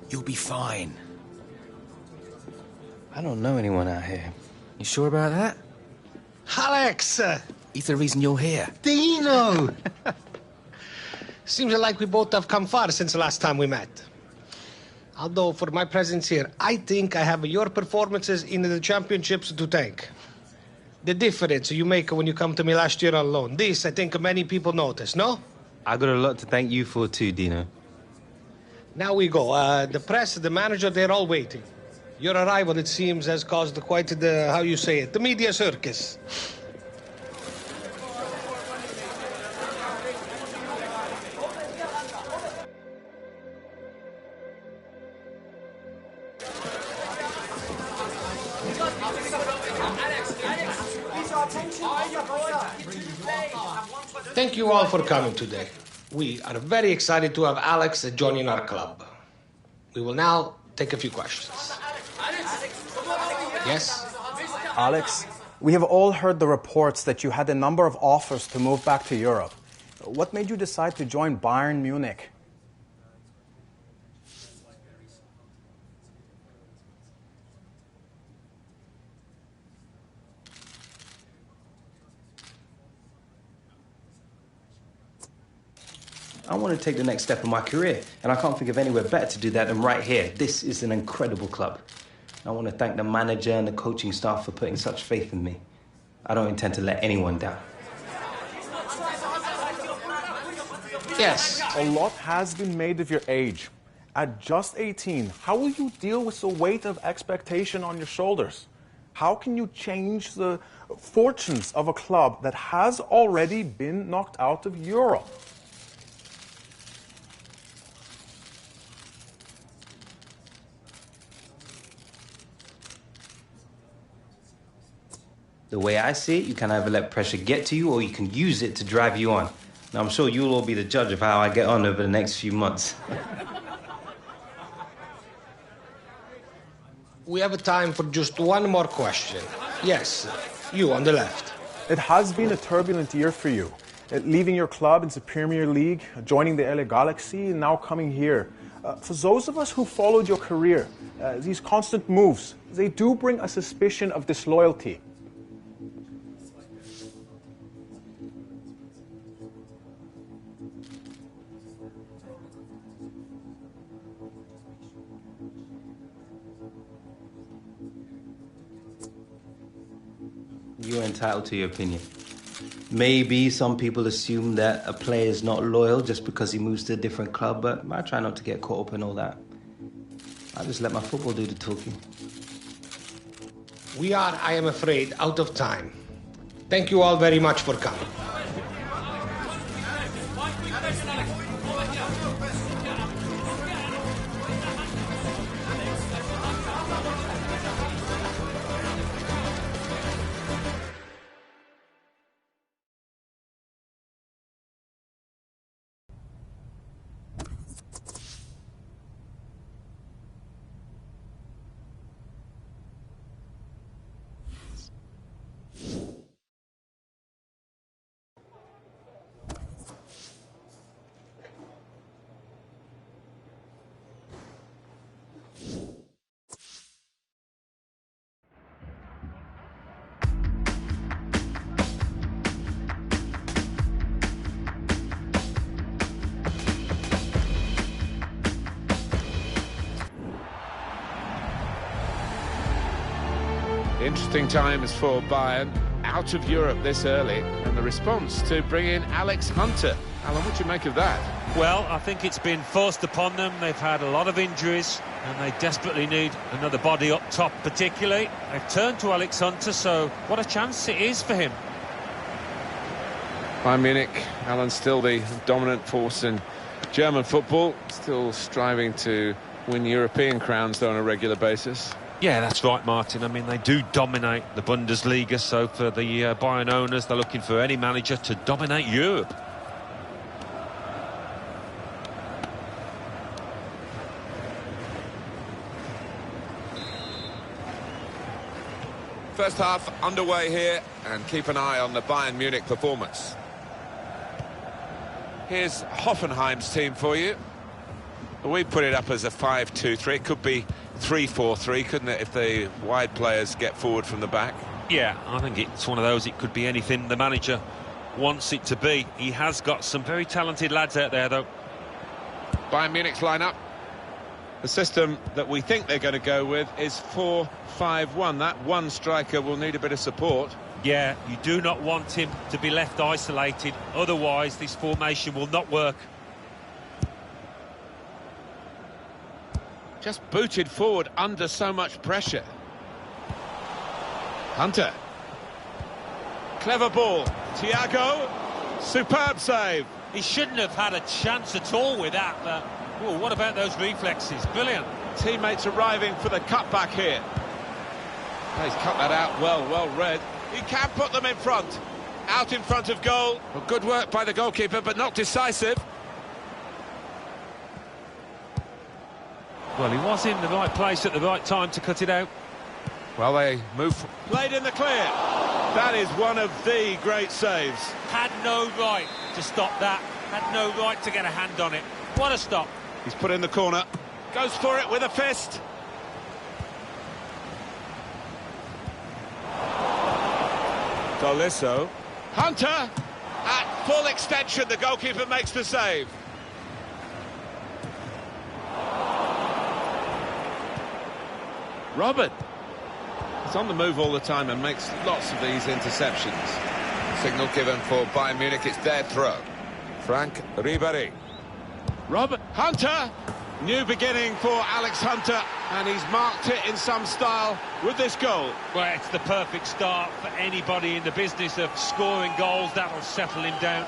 You'll be fine. I don't know anyone out here. You sure about that? Alex! He's the reason you're here. Dino! Seems like we both have come far since the last time we met. Although, for my presence here, I think I have your performances in the championships to thank. The difference you make when you come to me last year on loan. This, I think many people notice, no? I got a lot to thank you for too, Dino. Now we go. The press, the manager, they're all waiting. Your arrival, it seems, has caused quite the, how you say it, the media circus. Thank you all for coming today. We are very excited to have Alex joining our club. We will now take a few questions. Yes? Alex, we have all heard the reports that you had a number of offers to move back to Europe. What made you decide to join Bayern Munich? I want to take the next step in my career, and I can't think of anywhere better to do that than right here. This is an incredible club. I want to thank the manager and the coaching staff for putting such faith in me. I don't intend to let anyone down. Yes. A lot has been made of your age. At just 18, how will you deal with the weight of expectation on your shoulders? How can you change the fortunes of a club that has already been knocked out of Europe? The way I see it, you can either let pressure get to you or you can use it to drive you on. Now, I'm sure you'll all be the judge of how I get on over the next few months. We have time for just one more question. Yes, you on the left. It has been a turbulent year for you. Leaving your club into Premier League, joining the LA Galaxy, and now coming here. For those of us who followed your career, these constant moves, they do bring a suspicion of disloyalty. You're entitled to your opinion. Maybe some people assume that a player is not loyal just because he moves to a different club, but I try not to get caught up in all that. I just let my football do the talking. We are, I am afraid, out of time. Thank you all very much for coming. Interesting times for Bayern, out of Europe this early, and the response to bring in Alex Hunter. Alan, what do you make of that? Well, I think it's been forced upon them. They've had a lot of injuries, and they desperately need another body up top particularly. They've turned to Alex Hunter, so what a chance it is for him. Bayern Munich, Alan, still the dominant force in German football, still striving to win European crowns, though, on a regular basis. Yeah, that's right, Martin. I mean, they do dominate the Bundesliga, so for the Bayern owners, they're looking for any manager to dominate Europe. First half underway here, and keep an eye on the Bayern Munich performance. Here's Hoffenheim's team for you. We put it up as a 5-2-3. It could be 3-4-3, couldn't it, if the wide players get forward from the back? Yeah, I think it's one of those. It could be anything the manager wants it to be. He has got some very talented lads out there, though. Bayern Munich's lineup. The system that we think they're going to go with is 4-5-1. That one striker will need a bit of support. Yeah, you do not want him to be left isolated. Otherwise, this formation will not work. Just booted forward under so much pressure. Hunter. Clever ball. Thiago. Superb save. He shouldn't have had a chance at all with that, but oh, what about those reflexes? Brilliant. Teammates arriving for the cutback here. He's cut that out well read. He can put them in front. Out in front of goal. Well, good work by the goalkeeper, but not decisive. Well, he was in the right place at the right time to cut it out. Well, they move. Played in the clear. That is one of the great saves. Had no right to stop that. Had no right to get a hand on it. What a stop. He's put in the corner. Goes for it with a fist. Tolisso. Hunter. At full extension, the goalkeeper makes the save. Robert. He's on the move all the time and makes lots of these interceptions. Signal given for Bayern Munich, it's their throw. Frank Ribéry. Robert Hunter. New beginning for Alex Hunter, and he's marked it in some style with this goal. Well, it's the perfect start for anybody in the business of scoring goals. That'll settle him down.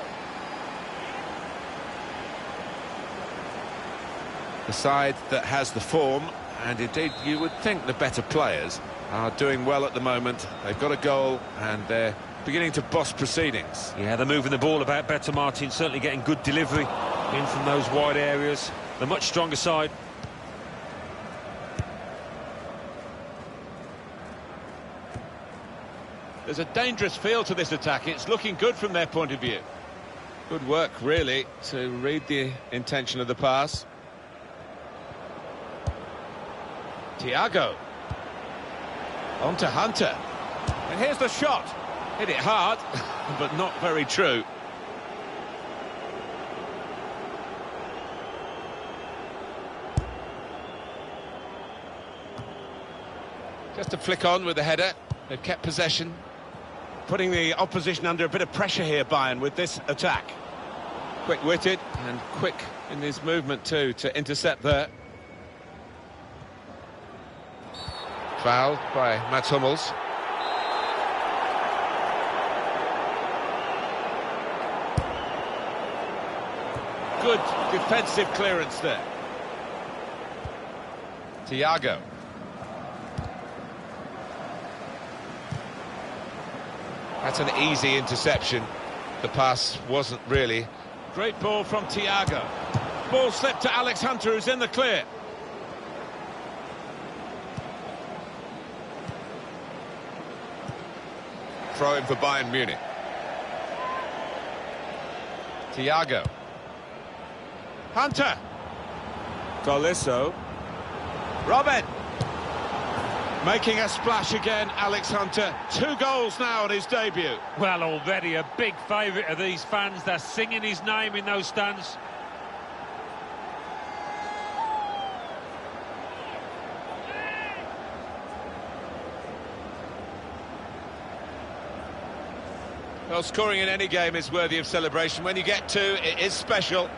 The side that has the form, and indeed you would think the better players, are doing well at the moment. They've got a goal and they're beginning to boss proceedings. Yeah, they're moving the ball about better, Martin. Certainly getting good delivery in from those wide areas. The much stronger side. There's a dangerous feel to this attack. It's looking good from their point of view. Good work, really, to read the intention of the pass. Thiago. On to Hunter. And here's the shot. Hit it hard, but not very true. Just a flick on with the header. They've kept possession. Putting the opposition under a bit of pressure here, Bayern, with this attack. Quick-witted and quick in his movement too to intercept there. Fouled by Mats Hummels. Good defensive clearance there. Thiago. That's an easy interception. The pass wasn't really. Great ball from Thiago. Ball slipped to Alex Hunter, who's in the clear. Throw in for Bayern Munich. Thiago. Hunter. Tolisso. Robin. Making a splash again, Alex Hunter. 2 goals now at his debut. Well, already a big favourite of these fans. They're singing his name in those stands. Well, scoring in any game is worthy of celebration. When you get 2, it is special.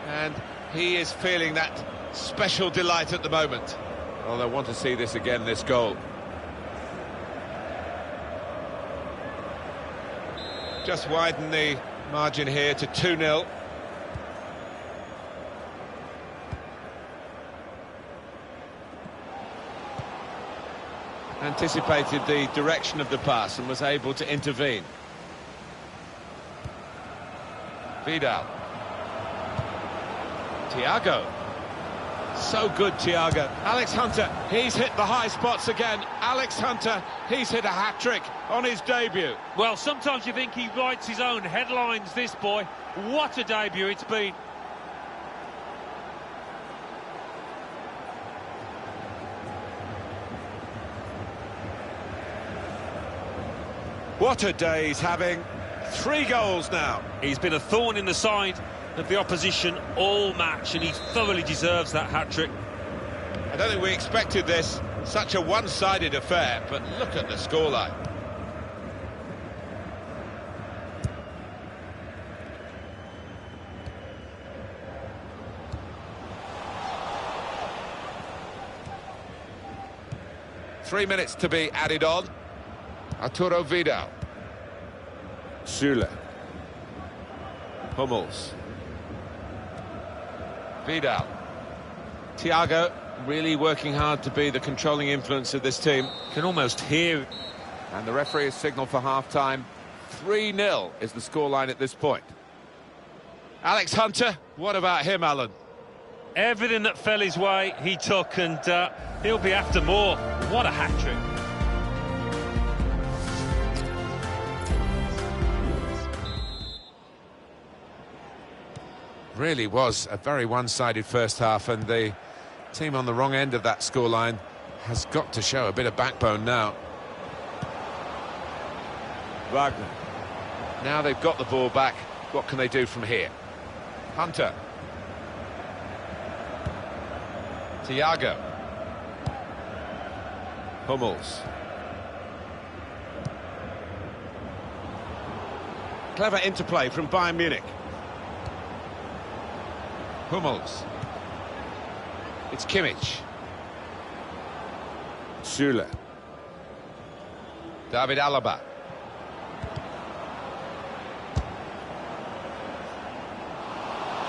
And he is feeling that special delight at the moment. Well, they'll want to see this again, this goal. Just widen the margin here to 2-0. Anticipated the direction of the pass and was able to intervene. Vidal. Thiago. So good, Thiago. Alex Hunter, he's hit the high spots again. Alex Hunter, he's hit a hat-trick on his debut. Well, sometimes you think he writes his own headlines, this boy. What a debut it's been. What a day he's having. 3 goals now. He's been a thorn in the side of the opposition all match, and he thoroughly deserves that hat-trick. I don't think we expected this. Such a one-sided affair, but look at the scoreline. Three minutes to be added on. Arturo Vidal. Süle. Hummels. Vidal. Thiago Really working hard to be the controlling influence of this team. can almost hear. And the referee has signalled for half-time. 3-0 is the scoreline at this point. Alex Hunter, what about him, Alan? Everything that fell his way, he took, and he'll be after more. What a hat-trick. Really was a very one-sided first half, and the team on the wrong end of that scoreline has got to show a bit of backbone now. Wagner. Now they've got the ball back. What can they do from here? Hunter. Thiago. Hummels. Clever interplay from Bayern Munich. Hummels. It's Kimmich. Süle. David Alaba.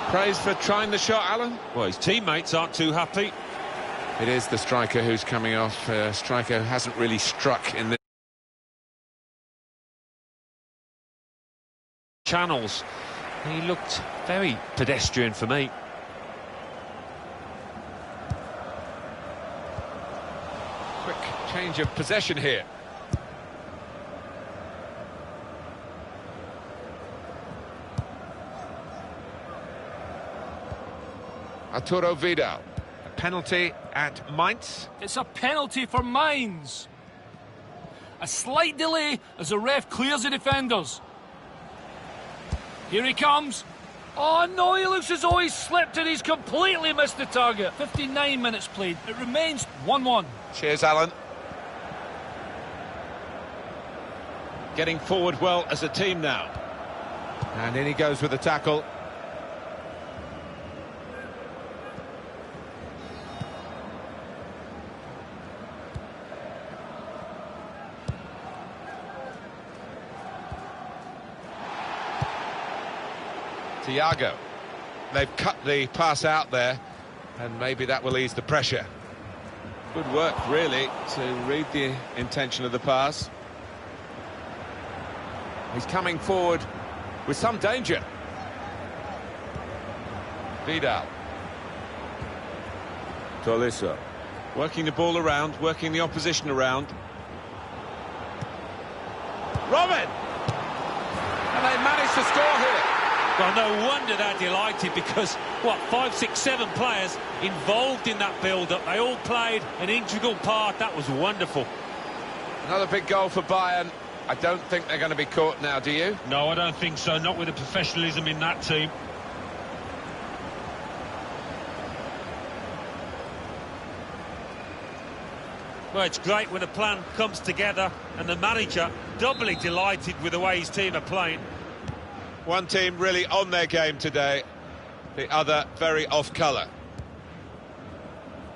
Praise for trying the shot, Alan. Well, his teammates aren't too happy. It is the striker who's coming off. Striker who hasn't really struck in the Channels. He looked very pedestrian for me. quick change of possession here. Arturo Vidal. A penalty at Mainz. It's a penalty for Mainz. A slight delay as the ref clears the defenders. Here he comes. Oh no, he looks as though he's slipped and he's completely missed the target. 59 minutes played. It remains 1-1. Cheers, Alan. Getting forward well as a team now. And in he goes with the tackle. Thiago. They've cut the pass out there, and maybe that will ease the pressure. Good work, really, to read the intention of the pass. He's coming forward with some danger. Vidal. Tolisso. Working the ball around, working the opposition around. Robin! And they managed to score here. Well, no wonder they're delighted, because, 5, 6, 7 players involved in that build-up. They all played an integral part. That was wonderful. Another big goal for Bayern. I don't think they're going to be caught now, do you? No, I don't think so. Not with the professionalism in that team. Well, it's great when a plan comes together, and the manager doubly delighted with the way his team are playing. One team really on their game today, the other very off-colour.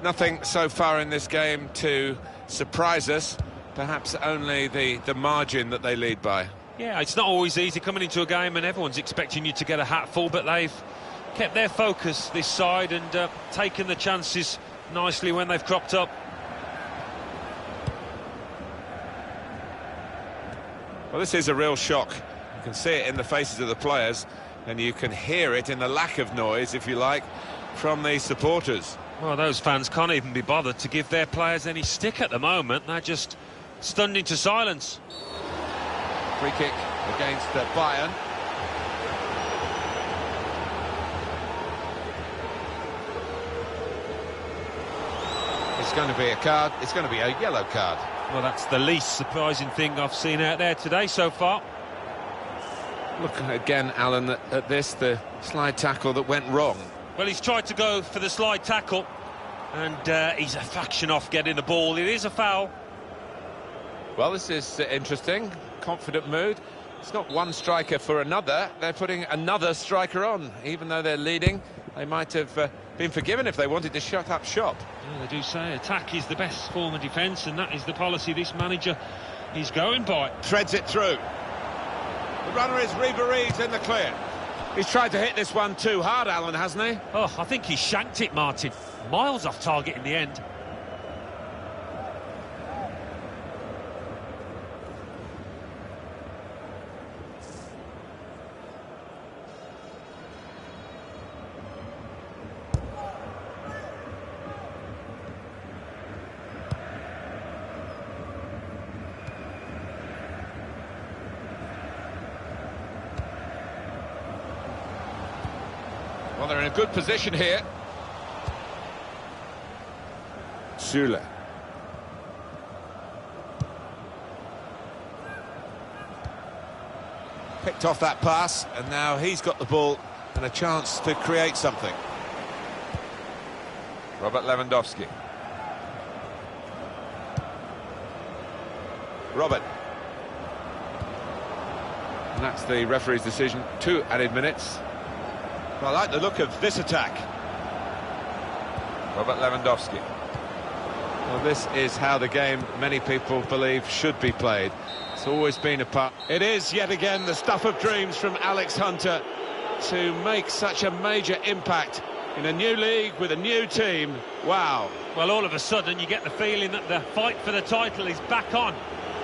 Nothing so far in this game to surprise us, perhaps only the margin that they lead by. Yeah, it's not always easy coming into a game and everyone's expecting you to get a hatful, but they've kept their focus this side and taken the chances nicely when they've cropped up. Well, this is a real shock. You can see it in the faces of the players, and you can hear it in the lack of noise, if you like, from the supporters. Well, those fans can't even be bothered to give their players any stick at the moment. They're just stunned into silence. Free kick against Bayern. It's going to be a card. It's going to be a yellow card. Well, that's the least surprising thing I've seen out there today so far. Look again, Alan, at this, the slide tackle that went wrong. Well, he's tried to go for the slide tackle, and he's a fraction off getting the ball. It is a foul. Well, this is interesting. Confident mood. It's not one striker for another. They're putting another striker on. Even though they're leading, they might have been forgiven if they wanted to shut up shop. Yeah, they do say attack is the best form of defence, and that is the policy this manager is going by. Threads it through. The runner is Ribéry's in the clear. He's tried to hit this one too hard, Alan, hasn't he? Oh, I think he shanked it, Martin. Miles off target in the end. Well, they're in a good position here. Süle. Picked off that pass, and now he's got the ball and a chance to create something. Robert Lewandowski. Robert. And that's the referee's decision. 2 added minutes. Well, I like the look of this attack. Robert Lewandowski. Well, this is how the game, many people believe, should be played. It's always been a part. It is, yet again, the stuff of dreams from Alex Hunter to make such a major impact in a new league with a new team. Wow. Well, all of a sudden, you get the feeling that the fight for the title is back on,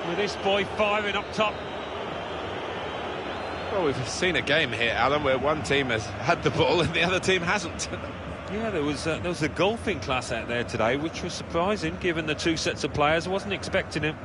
with this boy firing up top. Well, we've seen a game here, Alan, where one team has had the ball and the other team hasn't. Yeah, there was a golfing class out there today, which was surprising, given the two sets of players. I wasn't expecting it.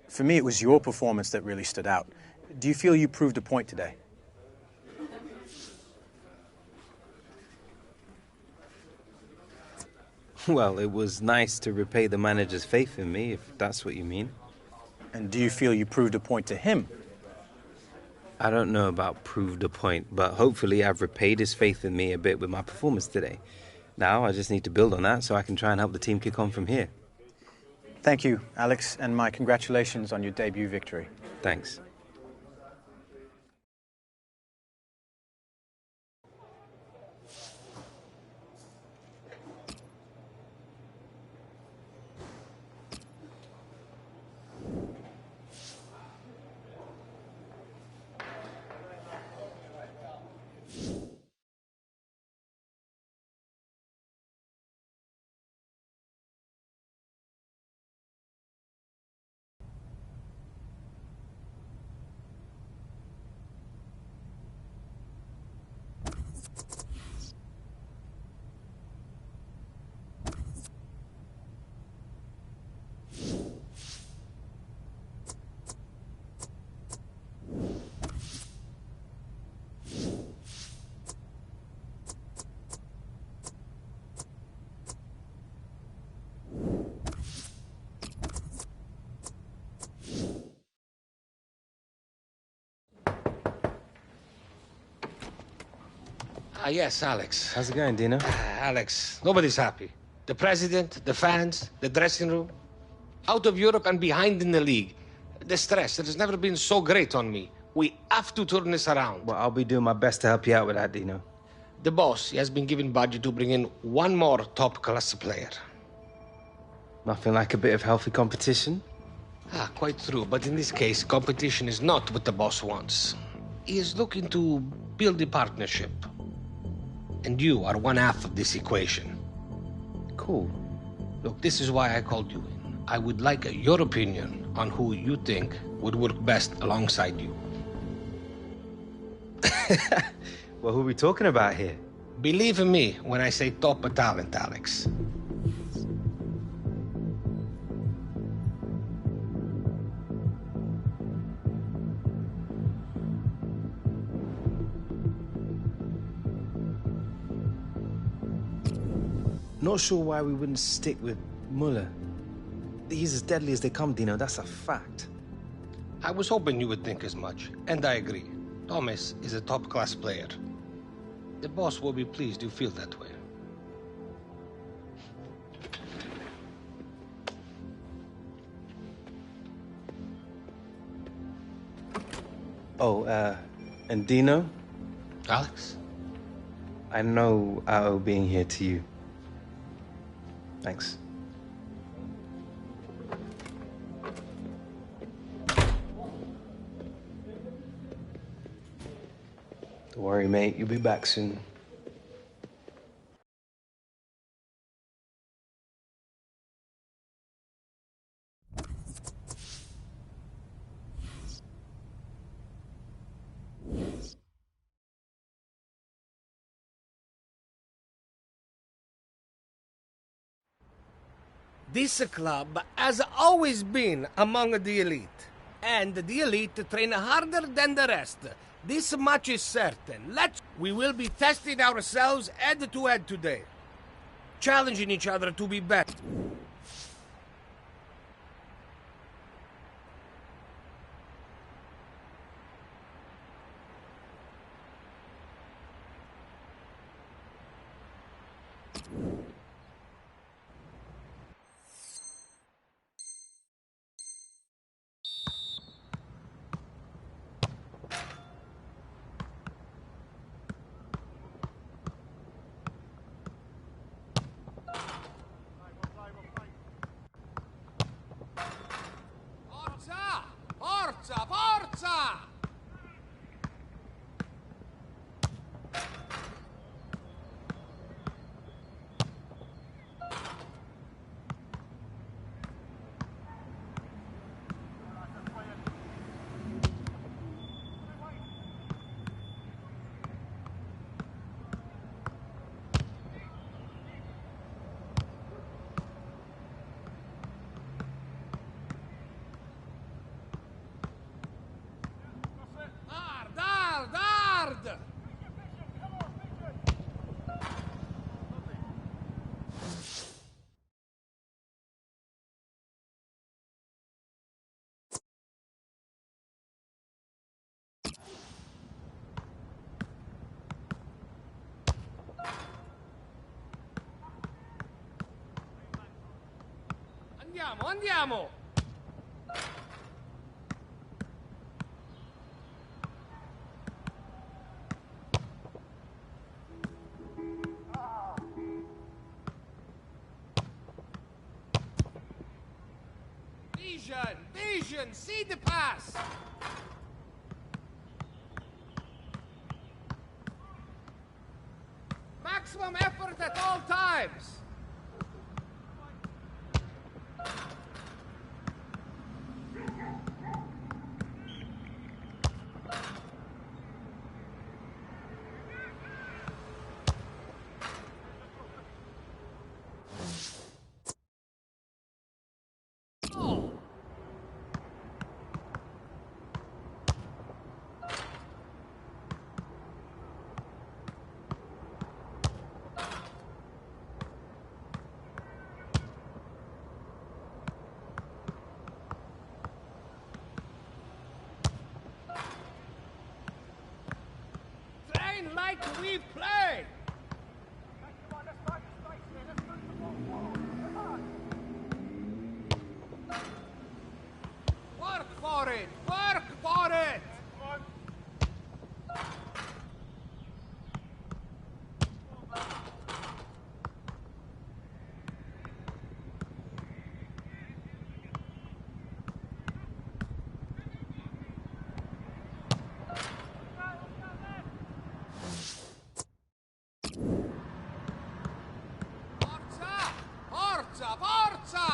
For me, it was your performance that really stood out. Do you feel you proved a point today? Well, it was nice to repay the manager's faith in me, if that's what you mean. And do you feel you proved a point to him? I don't know about proved a point, but hopefully I've repaid his faith in me a bit with my performance today. Now I just need to build on that so I can try and help the team kick on from here. Thank you, Alex, and my congratulations on your debut victory. Thanks. Yes, Alex. How's it going, Dino? Alex, nobody's happy. The president, the fans, the dressing room. Out of Europe and behind in the league. The stress, it has never been so great on me. We have to turn this around. Well, I'll be doing my best to help you out with that, Dino. The boss, he has been given budget to bring in one more top-class player. Nothing like a bit of healthy competition? Quite true. But in this case, competition is not what the boss wants. He is looking to build a partnership. And you are one half of this equation. Cool. Look, this is why I called you in. I would like your opinion on who you think would work best alongside you. Well, who are we talking about here? Believe in me when I say top talent, Alex. Not sure why we wouldn't stick with Muller. He's as deadly as they come, Dino. That's a fact. I was hoping you would think as much, and I agree. Thomas is a top-class player. The boss will be pleased you feel that way. Oh, and Dino? Alex? I know I owe being here to you. Thanks. Don't worry, mate. You'll be back soon. This club has always been among the elite. And the elite train harder than the rest. This much is certain. We will be testing ourselves head to head today. Challenging each other to be better. Forza! Forza! Andiamo, andiamo! Vision, see the pass! Maximum effort at all times! Like we play! Work for it! Work for it! Forza! Forza!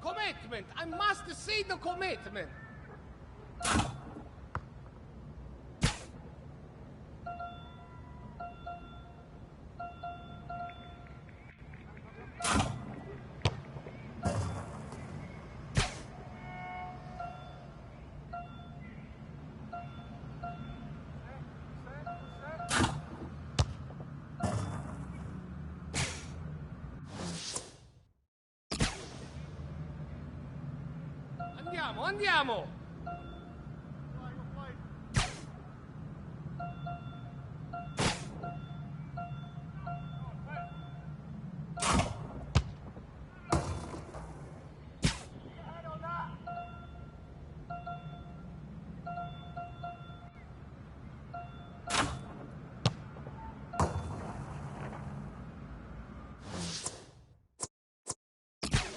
Commitment! I must see the commitment! Andiamo, andiamo!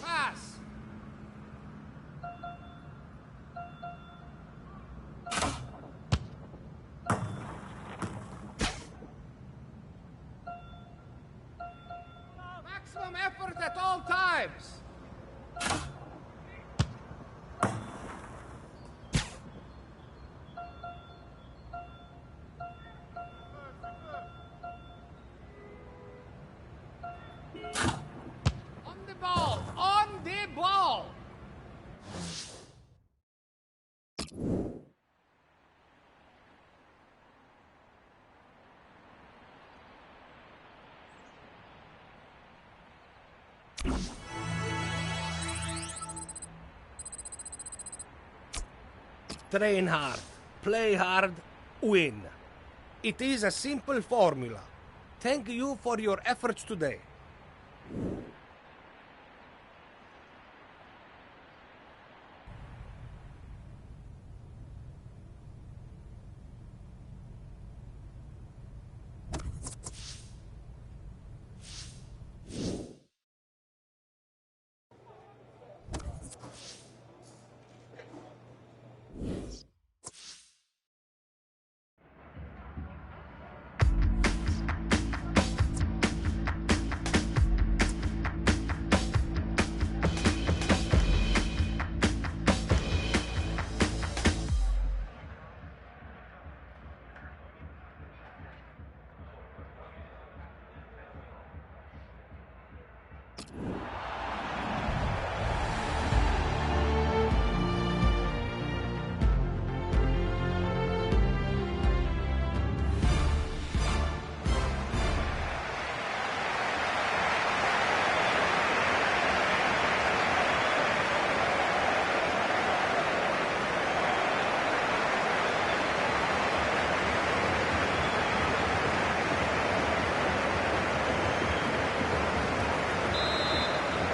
Pass! Maximum effort at all times! On the ball! On the ball! Train hard, play hard, win. It is a simple formula. Thank you for your efforts today.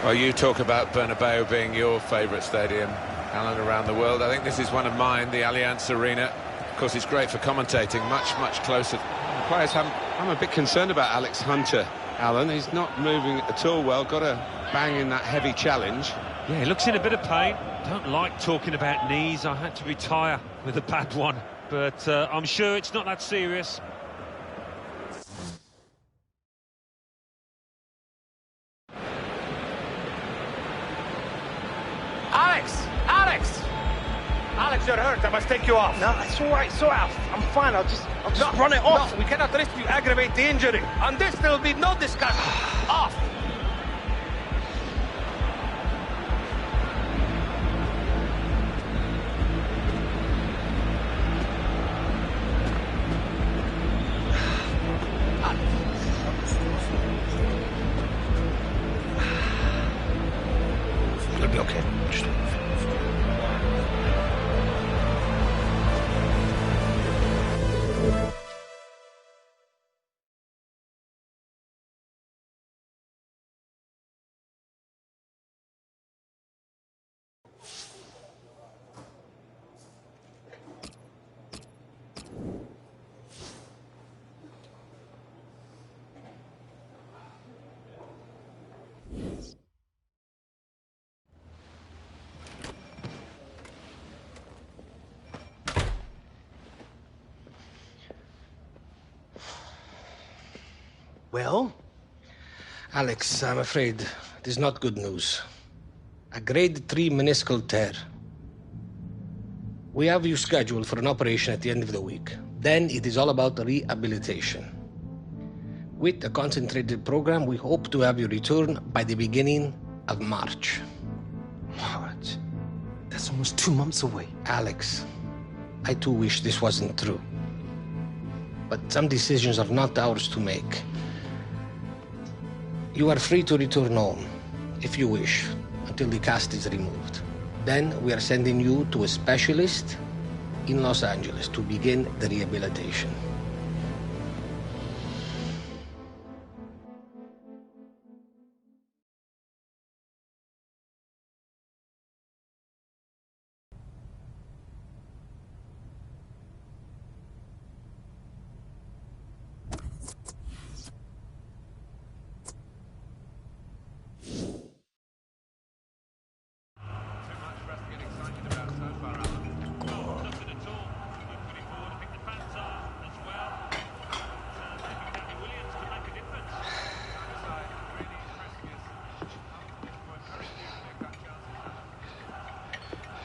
Well, you talk about Bernabeu being your favourite stadium, Alan, around the world. I think this is one of mine, the Allianz Arena. Of course, it's great for commentating, much closer. The players I'm a bit concerned about Alex Hunter, Alan. He's not moving at all well, got a bang in that heavy challenge. Yeah, he looks in a bit of pain. Don't like talking about knees. I had to retire with a bad one. But I'm sure it's not that serious. Alex, you're hurt. I must take you off. No, it's all right. It's all right. I'm fine. I'll just run it off. No, we cannot risk you aggravate the injury. On this, there will be no discussion. Off. You'll be okay. Just... Well, Alex, I'm afraid it is not good news. A grade 3 meniscal tear. We have you scheduled for an operation at the end of the week. Then it is all about rehabilitation. With a concentrated program, we hope to have you return by the beginning of March. March? That's almost 2 months away. Alex, I too wish this wasn't true. But some decisions are not ours to make. You are free to return home, if you wish, until the cast is removed. Then we are sending you to a specialist in Los Angeles to begin the rehabilitation.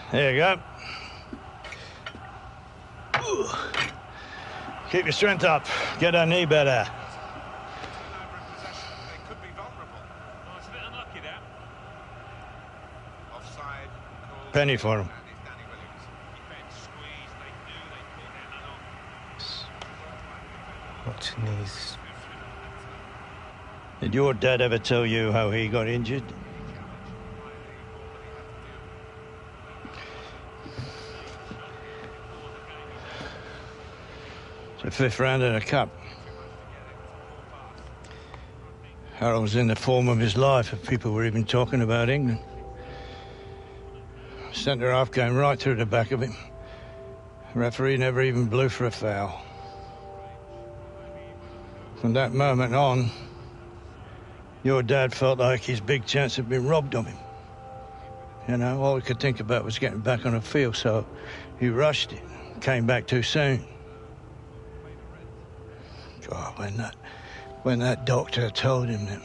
There you go. Keep your strength up. Get her knee better. Penny for him. What knees? Did your dad ever tell you how he got injured? It's the 5th round of the Cup. Harold was in the form of his life if people were even talking about England. Centre-half came right through the back of him. The referee never even blew for a foul. From that moment on, your dad felt like his big chance had been robbed of him. You know, all he could think about was getting back on the field, so he rushed it, came back too soon. God, when that doctor told him that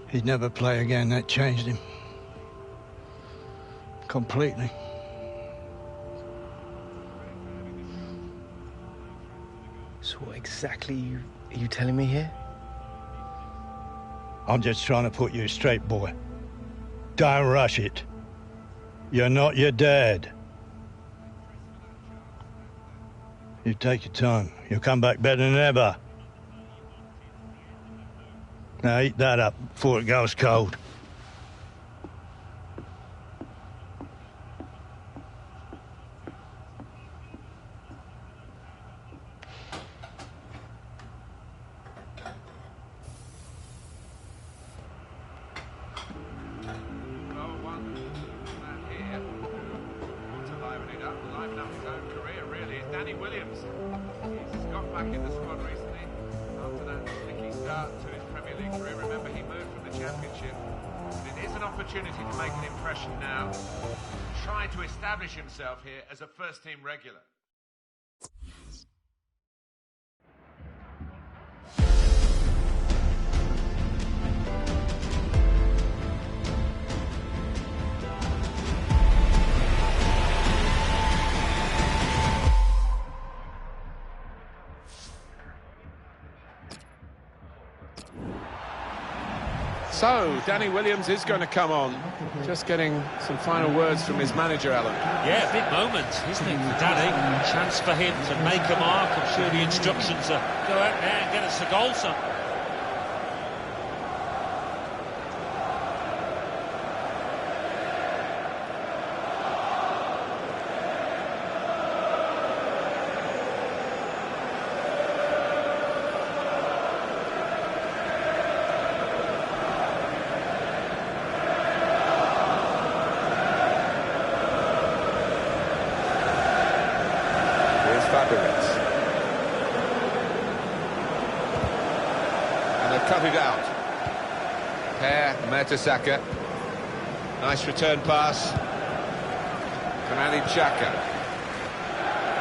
he'd never play again, that changed him. Completely. So what exactly are you telling me here? I'm just trying to put you straight, boy. Don't rush it. You're not your dad. You take your time. You'll come back better than ever. Now eat that up before it goes cold. Himself here as a first-team regular. So, Danny Williams is going to come on. Just getting some final words from his manager, Alan. Yeah, big moment, isn't it, for Danny? Chance for him to make a mark. I'm sure the instructions are go out there and get us a goal, son. Cut it out. Mertesacker. Nice return pass. Kanani Xhaka.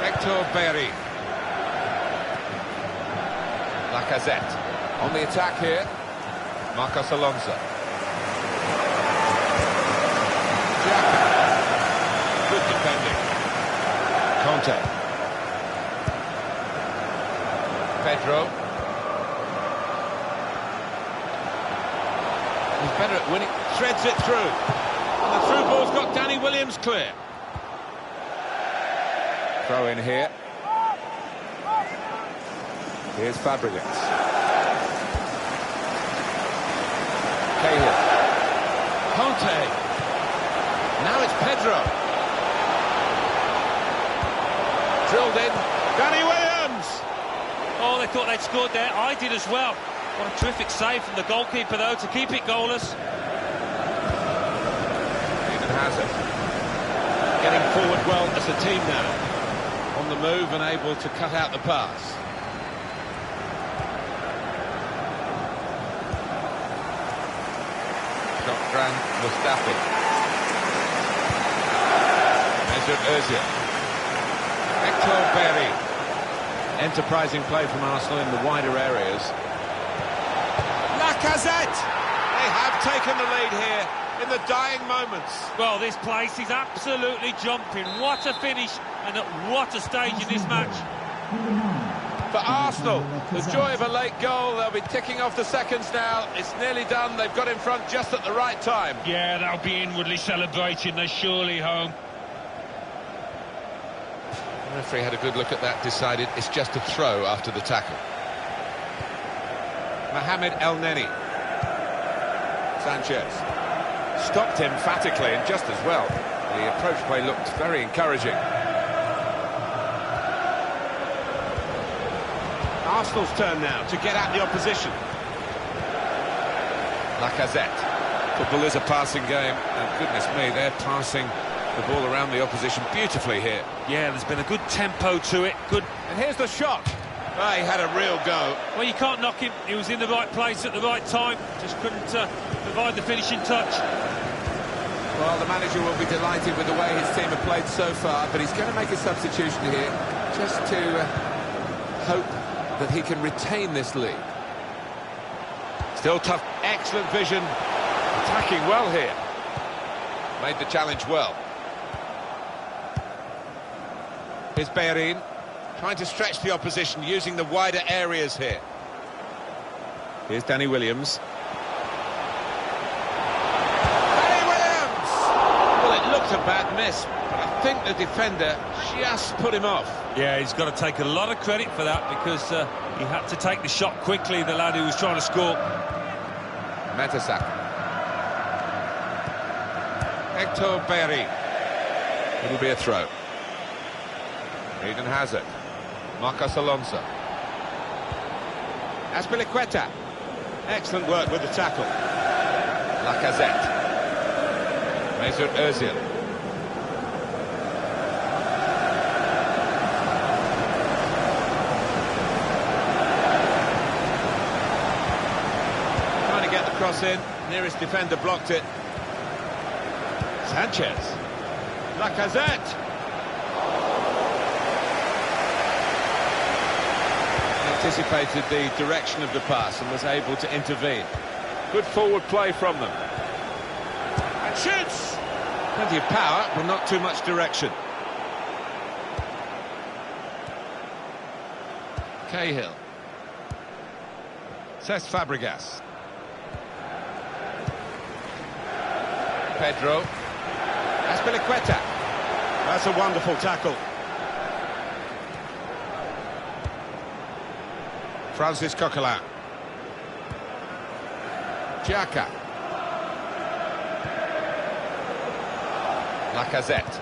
Hector Berry. Lacazette. On the attack here. Marcos Alonso. Pedro. He's better at winning. Threads it through. And the through ball's got Danny Williams clear. Throw in here. Here's Fabregas. Cahill. Conte. Now it's Pedro. Drilled in. Danny Williams! Oh, they thought they'd scored there. I did as well. What a terrific save from the goalkeeper, though, to keep it goalless. Eden Hazard. Getting forward well as a team now. On the move and able to cut out the pass. Grand Mustafi. Mesut Ozil. Hector Berry. Enterprising play from Arsenal in the wider areas. Lacazette! They have taken the lead here in the dying moments. Well, this place is absolutely jumping. What a finish and at what a stage in this match. For Arsenal, the joy of a late goal. They'll be ticking off the seconds now. It's nearly done. They've got in front just at the right time. Yeah, they'll be inwardly celebrating. They're surely home. The referee had a good look at that, decided it's just a throw after the tackle. Mohamed El Neni. Sanchez. Stopped emphatically and just as well. The approach play looked very encouraging. Arsenal's turn now to get at the opposition. Lacazette. Football is a passing game, and goodness me, they're passing the ball around the opposition beautifully here. Yeah, there's been a good tempo to it. Good. And here's the shot. Oh, he had a real go. Well, you can't knock him. He was in the right place at the right time. Just couldn't provide the finishing touch. Well, the manager will be delighted with the way his team have played so far, but he's going to make a substitution here just to hope that he can retain this lead. Still tough. Excellent vision. Attacking well here. Made the challenge well. Here's Bellerin, trying to stretch the opposition, using the wider areas here. Here's Danny Williams. Danny Williams! Well, it looked a bad miss, but I think the defender just put him off. Yeah, he's got to take a lot of credit for that because he had to take the shot quickly, the lad who was trying to score. Mertesacker. Hector Berry. It'll be a throw. Eden Hazard. Marcos Alonso. Azpilicueta. Excellent work with the tackle. Lacazette. Mesut Ozil. Trying to get the cross in. Nearest defender blocked it. Sanchez. Lacazette. Anticipated the direction of the pass and was able to intervene. Good forward play from them. And shoots! Plenty of power, but not too much direction. Cahill. Cesc Fabregas. Pedro. Azpilicueta. That's a wonderful tackle. Francis Coquelin. Xhaka. Lacazette.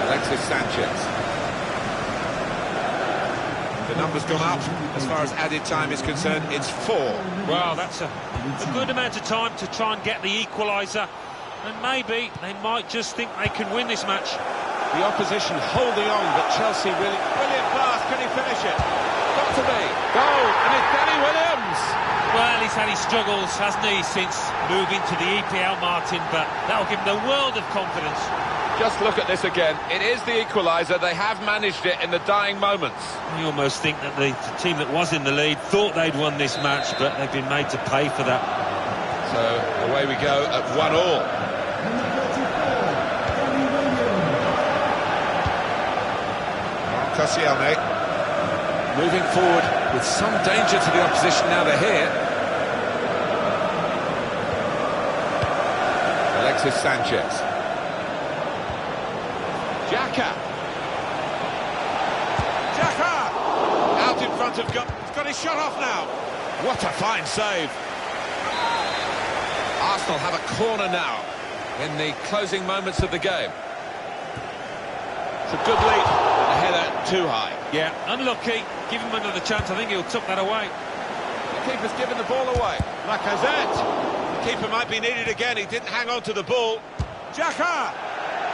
Alexis Sanchez. The number's gone up. As far as added time is concerned, it's 4. Well, that's a good amount of time to try and get the equaliser. And maybe they might just think they can win this match. The opposition holding on, but Chelsea really... Brilliant pass, can he finish it? Got to be. Goal, and it's Danny Williams! Well, he's had his struggles, hasn't he, since moving to the EPL, Martin, but that'll give him the world of confidence. Just look at this again. It is the equaliser. They have managed it in the dying moments. You almost think that the team that was in the lead thought they'd won this match, but they've been made to pay for that. So away we go at 1-1. Koscielny. Moving forward with some danger to the opposition now they're here. Alexis Sanchez. Xhaka. Out in front of goal. He's got his shot off now. What a fine save. Arsenal have a corner now in the closing moments of the game. It's a good lead, but the header too high. Yeah, unlucky. Give him another chance. I think he'll tuck that away. The keeper's given the ball away. Lacazette. The keeper might be needed again. He didn't hang on to the ball. Xhaka.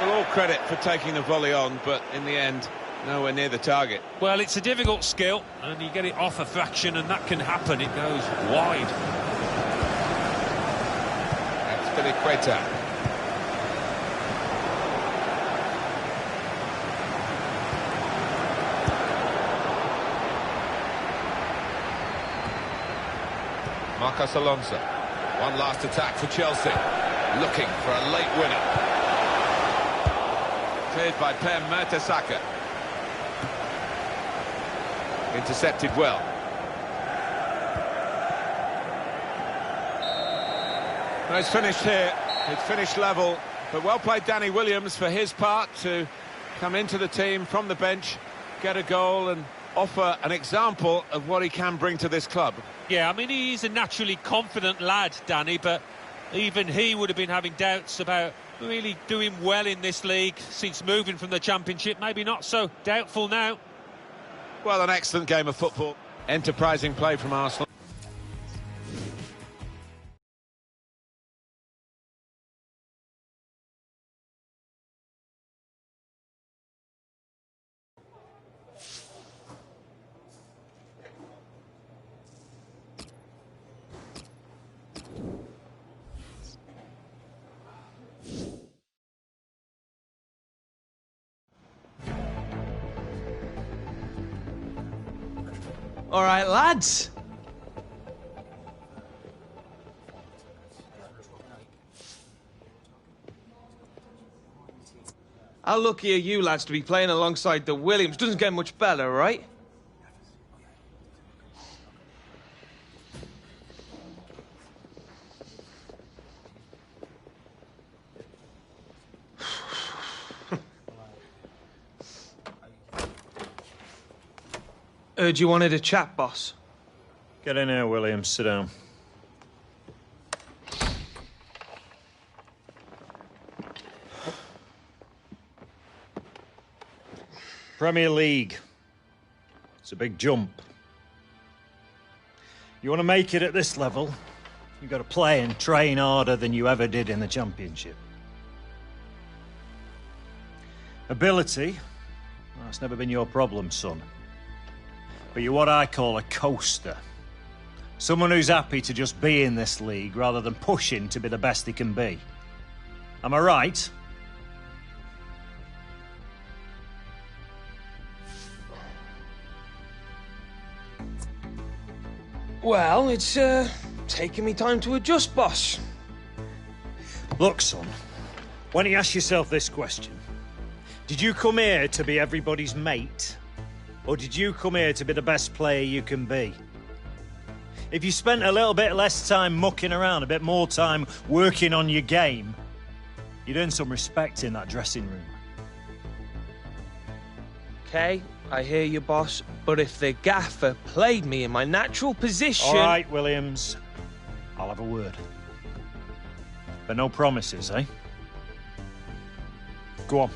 Well, all credit for taking the volley on, but in the end, nowhere near the target. Well, it's a difficult skill, and you get it off a fraction, and that can happen. It goes wide. That's Billy Queta. Marcos Alonso. One last attack for Chelsea. Looking for a late winner. Cleared by Per Mertesacker. Intercepted well. No, it's finished here. It's finished level. But well played Danny Williams for his part to come into the team from the bench, get a goal and offer an example of what he can bring to this club. Yeah, I mean, he's a naturally confident lad, Danny, but even he would have been having doubts about really doing well in this league since moving from the Championship. Maybe not so doubtful now. Well, an excellent game of football. Enterprising play from Arsenal. All right, lads. How lucky are you lads to be playing alongside the Williams? Doesn't get much better, right? Heard you wanted a chat, boss. Get in here, Williams. Sit down. Premier League. It's a big jump. You want to make it at this level, you've got to play and train harder than you ever did in the Championship. Ability, well, that's never been your problem, son. But you're what I call a coaster. Someone who's happy to just be in this league rather than pushing to be the best he can be. Am I right? Well, it's taking me time to adjust, boss. Look, son, why don't you ask yourself this question? Did you come here to be everybody's mate? Or did you come here to be the best player you can be? If you spent a little bit less time mucking around, a bit more time working on your game, you'd earn some respect in that dressing room. Okay, I hear you, boss, but if the gaffer played me in my natural position... All right, Williams, I'll have a word. But no promises, eh? Go on.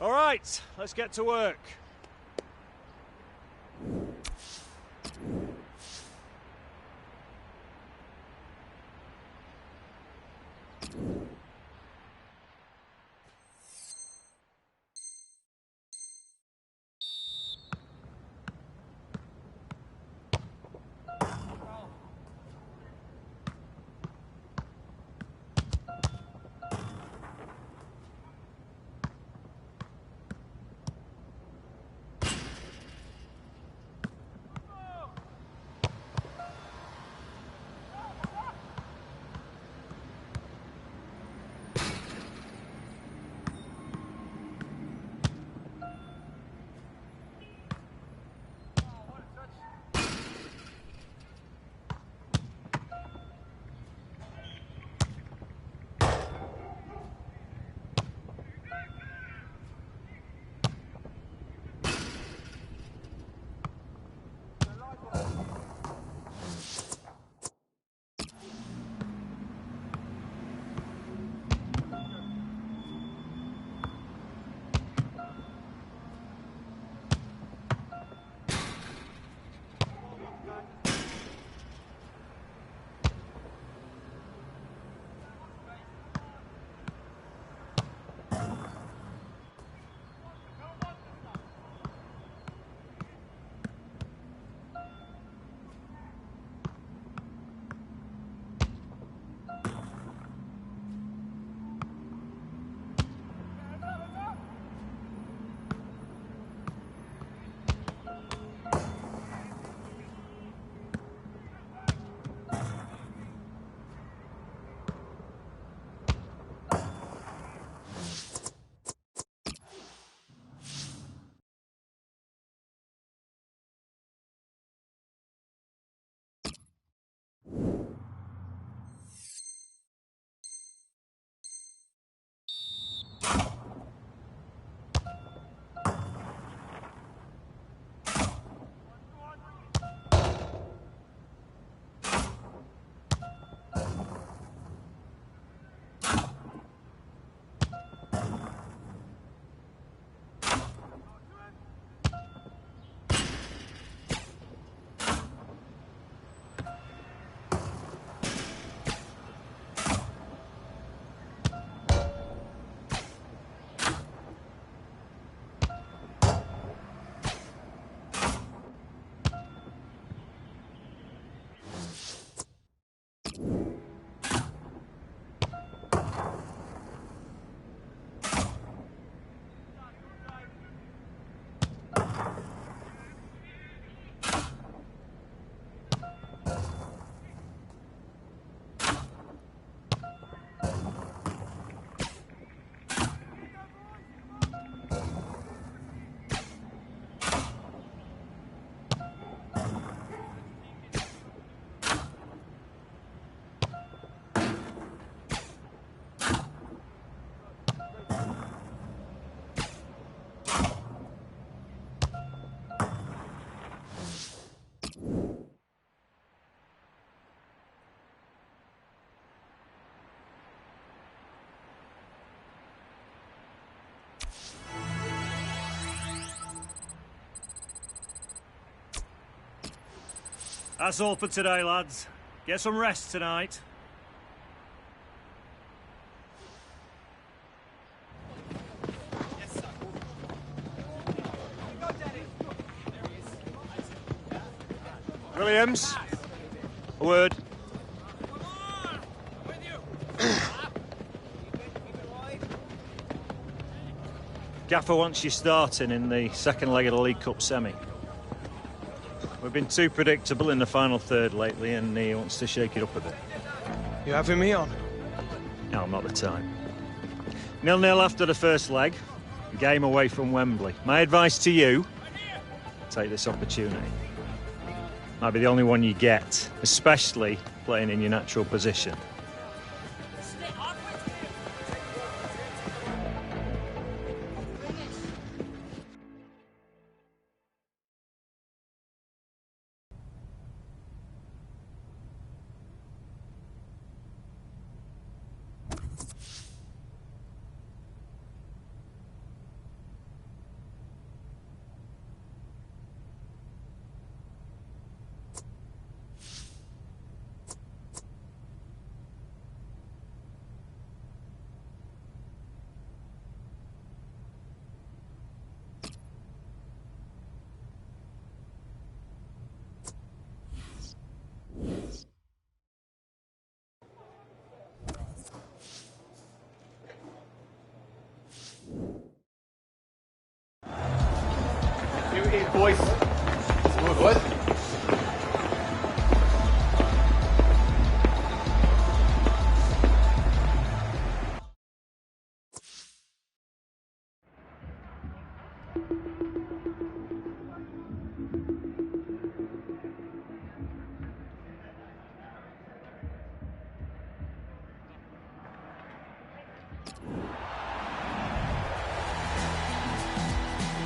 All right, let's get to work. That's all for today, lads. Get some rest tonight. Williams, a word. Gaffer wants you starting in the second leg of the League Cup semi. We've been too predictable in the final third lately, and he wants to shake it up a bit. You having me on? No, not the time. 0-0 after the first leg. Game away from Wembley. My advice to you, take this opportunity. Might be the only one you get, especially playing in your natural position. What?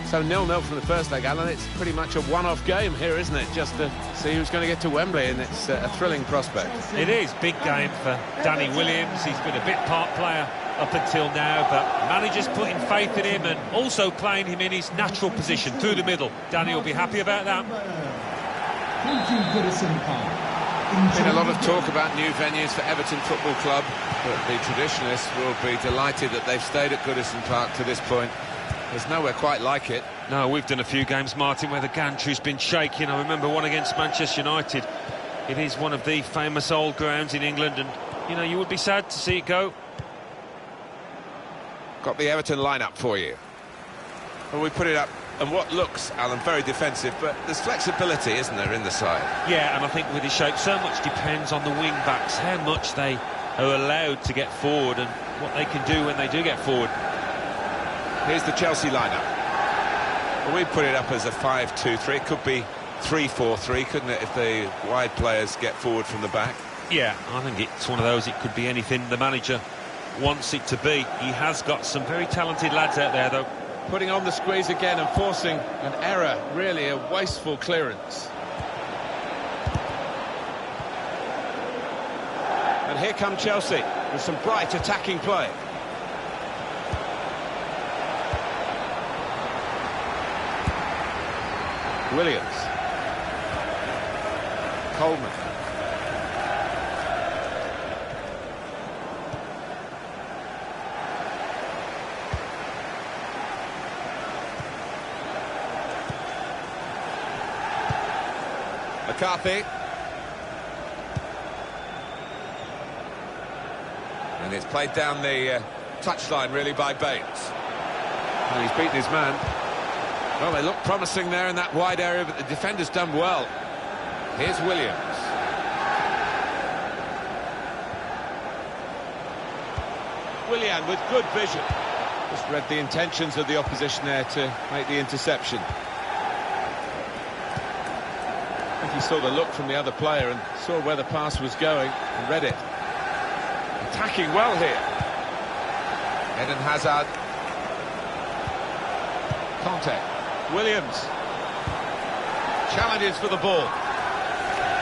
So 0-0 from the first leg, Alan. It's pretty much a one-off game here, isn't it? Just to see who's going to get to Wembley, and it's a thrilling prospect. It is. Big game for Danny Williams. He's been a bit part player up until now, but manager's putting faith in him and also playing him in his natural position through the middle. Danny will be happy about that. Been a lot of talk about new venues for Everton Football Club, but the traditionalists will be delighted that they've stayed at Goodison Park to this point. There's nowhere quite like it. No, we've done a few games, Martin, where the gantry's been shaking. I remember one against Manchester United. It is one of the famous old grounds in England, and, you know, you would be sad to see it go. Got the Everton lineup for you. Well, we put it up, and what looks, Alan, very defensive, but there's flexibility, isn't there, in the side? Yeah, and I think with his shape, so much depends on the wing-backs, how much they are allowed to get forward and what they can do when they do get forward. Here's the Chelsea lineup. Well, we put it up as a 5-2-3. It could be 3-4-3, couldn't it, if the wide players get forward from the back? Yeah, I think it's one of those. It could be anything the manager wants it to be. He has got some very talented lads out there, though. Putting on the squeeze again and forcing an error, really a wasteful clearance. And here come Chelsea with some bright attacking play. Williams. Coleman. McCarthy. And it's played down the touchline, really, by Bates. And he's beaten his man. Well, they look promising there in that wide area, but the defender's done well. Here's Williams. Willian with good vision. Just read the intentions of the opposition there to make the interception. I think he saw the look from the other player and saw where the pass was going and read it. Attacking well here. Eden Hazard. Conte. Williams. Challenges for the ball.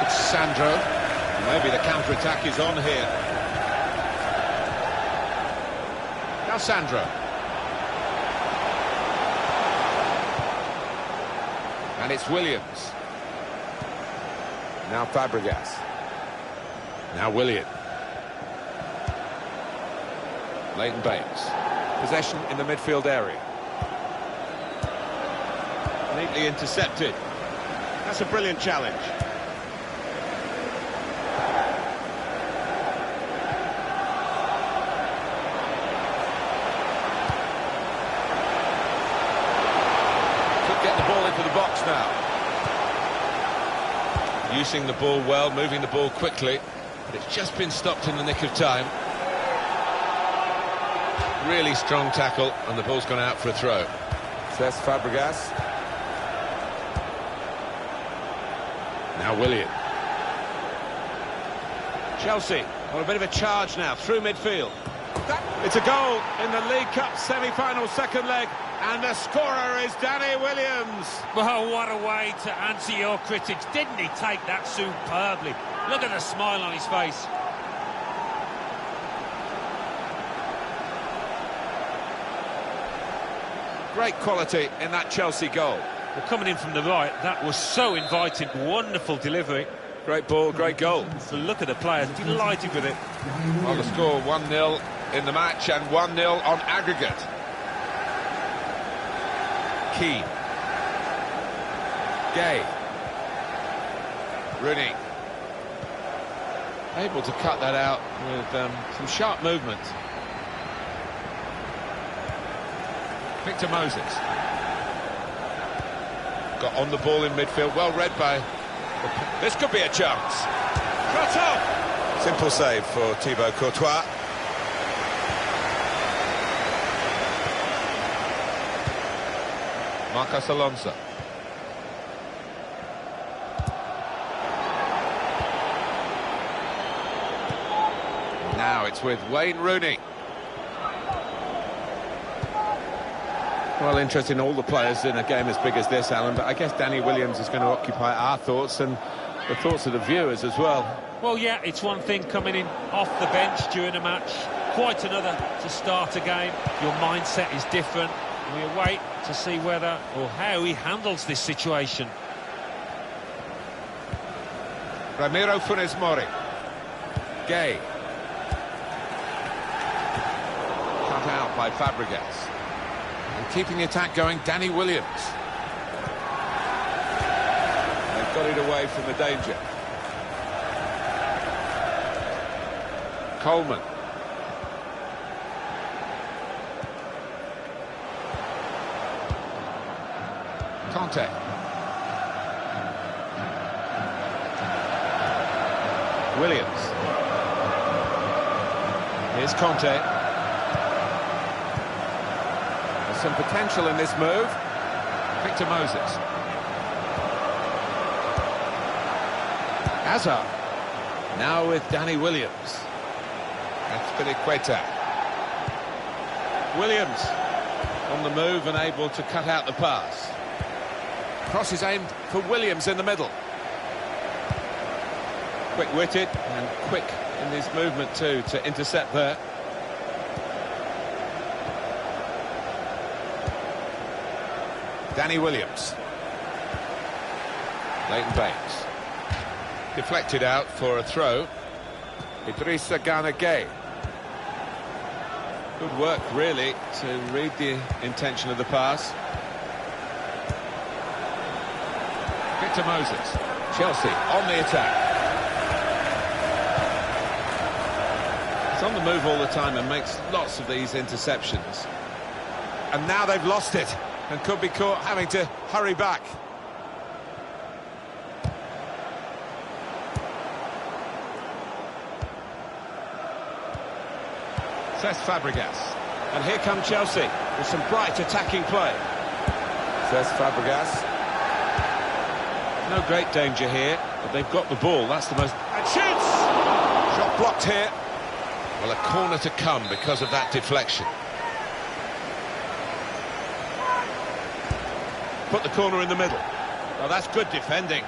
It's Sandro. Maybe the counter-attack is on here. Now Sandro. And it's Williams. Now Fabregas. Now Willian. Leighton Baines. Possession in the midfield area. Neatly intercepted. That's a brilliant challenge. Could get the ball into the box now. Using the ball well, moving the ball quickly, but it's just been stopped in the nick of time. Really strong tackle, and the ball's gone out for a throw. Says Fabregas. Now Willian. Chelsea on a bit of a charge now through midfield. It's a goal in the League Cup semi-final second leg, and the scorer is Danny Williams. Well, what a way to answer your critics. Didn't he take that superbly? Look at the smile on his face. Great quality in that Chelsea goal. Well, coming in from the right, that was so inviting. Wonderful delivery. Great ball, great goal. So look at the players, delighted with it. Well, the score 1-0 in the match and 1-0 on aggregate. Keane. Gay. Rooney. Able to cut that out with some sharp movement. Victor Moses. Got on the ball in midfield, well read by... This could be a chance. Cut off! Simple save for Thibaut Courtois. Marcos Alonso. Now it's with Wayne Rooney. Well, interesting, all the players in a game as big as this, Alan, but I guess Danny Williams is going to occupy our thoughts and the thoughts of the viewers as well. Well, yeah, it's one thing coming in off the bench during a match, quite another to start a game. Your mindset is different. We await to see whether or how he handles this situation. Ramiro Funes Mori. Gay. Cut out by Fabregas. And keeping the attack going, Danny Williams. They've got it away from the danger. Coleman. Conte. Williams. Here's Conte. There's some potential in this move. Victor Moses. Hazard. Now with Danny Williams. Azpilicueta. Williams on the move and able to cut out the pass. Cross is aimed for Williams in the middle. Quick-witted and quick in his movement too to intercept there. Danny Williams. Leighton Baines. Deflected out for a throw. Idrissa Gana Gueye. Good work, really, to read the intention of the pass. Victor Moses. Chelsea on the attack. He's on the move all the time and makes lots of these interceptions. And now they've lost it and could be caught having to hurry back. Cesc Fabregas. And here come Chelsea with some bright attacking play. Cesc Fabregas. No great danger here, but they've got the ball. That's the most... And shoots! Shot blocked here. Well, a corner to come because of that deflection. Put the corner in the middle. Well, that's good defending.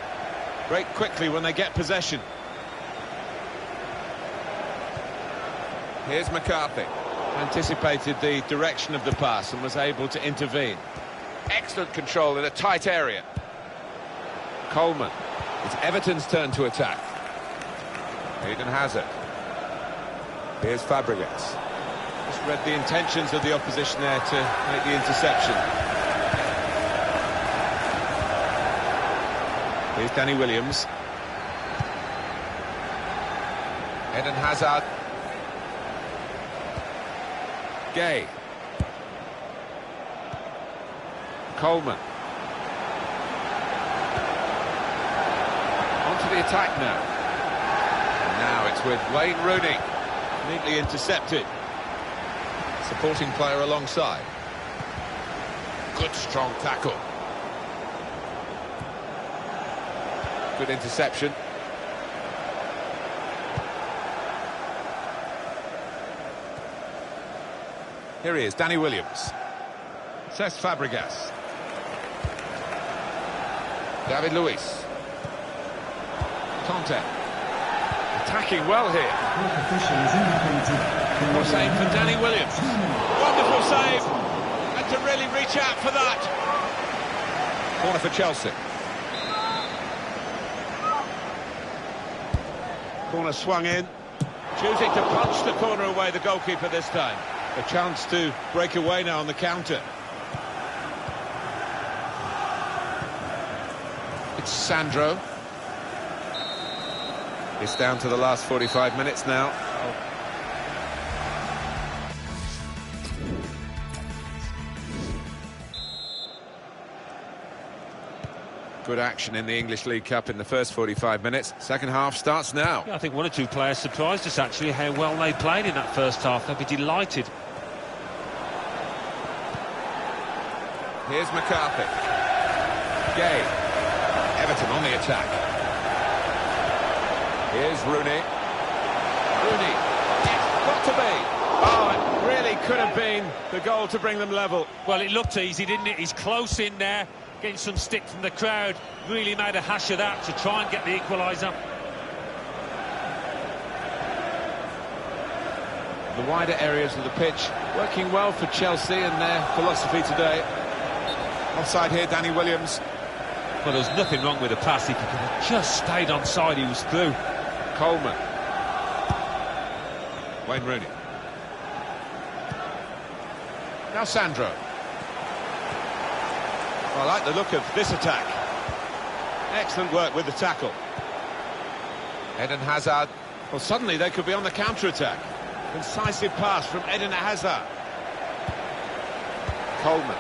Break quickly when they get possession. Here's McCarthy. Anticipated the direction of the pass and was able to intervene. Excellent control in a tight area. Coleman. It's Everton's turn to attack. Eden Hazard. Here's Fabregas. Just read the intentions of the opposition there to make the interception. Here's Danny Williams. Eden Hazard. Gay. Coleman. Onto the attack now. And now it's with Wayne Rooney. Neatly intercepted. Supporting player alongside. Good strong tackle. Good interception. Here he is, Danny Williams. Cesc Fabregas. David Luiz. Conte. Attacking well here. Well, save for Danny Williams. Wonderful save. Had to really reach out for that. Corner for Chelsea. Corner swung in. Choosing to punch the corner away, the goalkeeper this time. A chance to break away now on the counter. It's Sandro. It's down to the last 45 minutes now. Good action in the English League Cup in the first 45 minutes. Second half starts now. Yeah, I think one or two players surprised us, actually, how well they played in that first half. They'll be delighted. Here's McCarthy. Gay. Everton on the attack. Here's Rooney. Rooney. It's got to be. Oh, it really could have been the goal to bring them level. Well, it looked easy, didn't it? He's close in there, getting some stick from the crowd. Really made a hash of that to try and get the equaliser. The wider areas of the pitch working well for Chelsea and their philosophy today. Offside here, Danny Williams. Well, there's nothing wrong with the pass. If he could have just stayed onside, he was through. Coleman. Wayne Rooney. Now Sandro. I like the look of this attack. Excellent work with the tackle. Eden Hazard. Well, suddenly they could be on the counter-attack. Incisive pass from Eden Hazard. Coleman.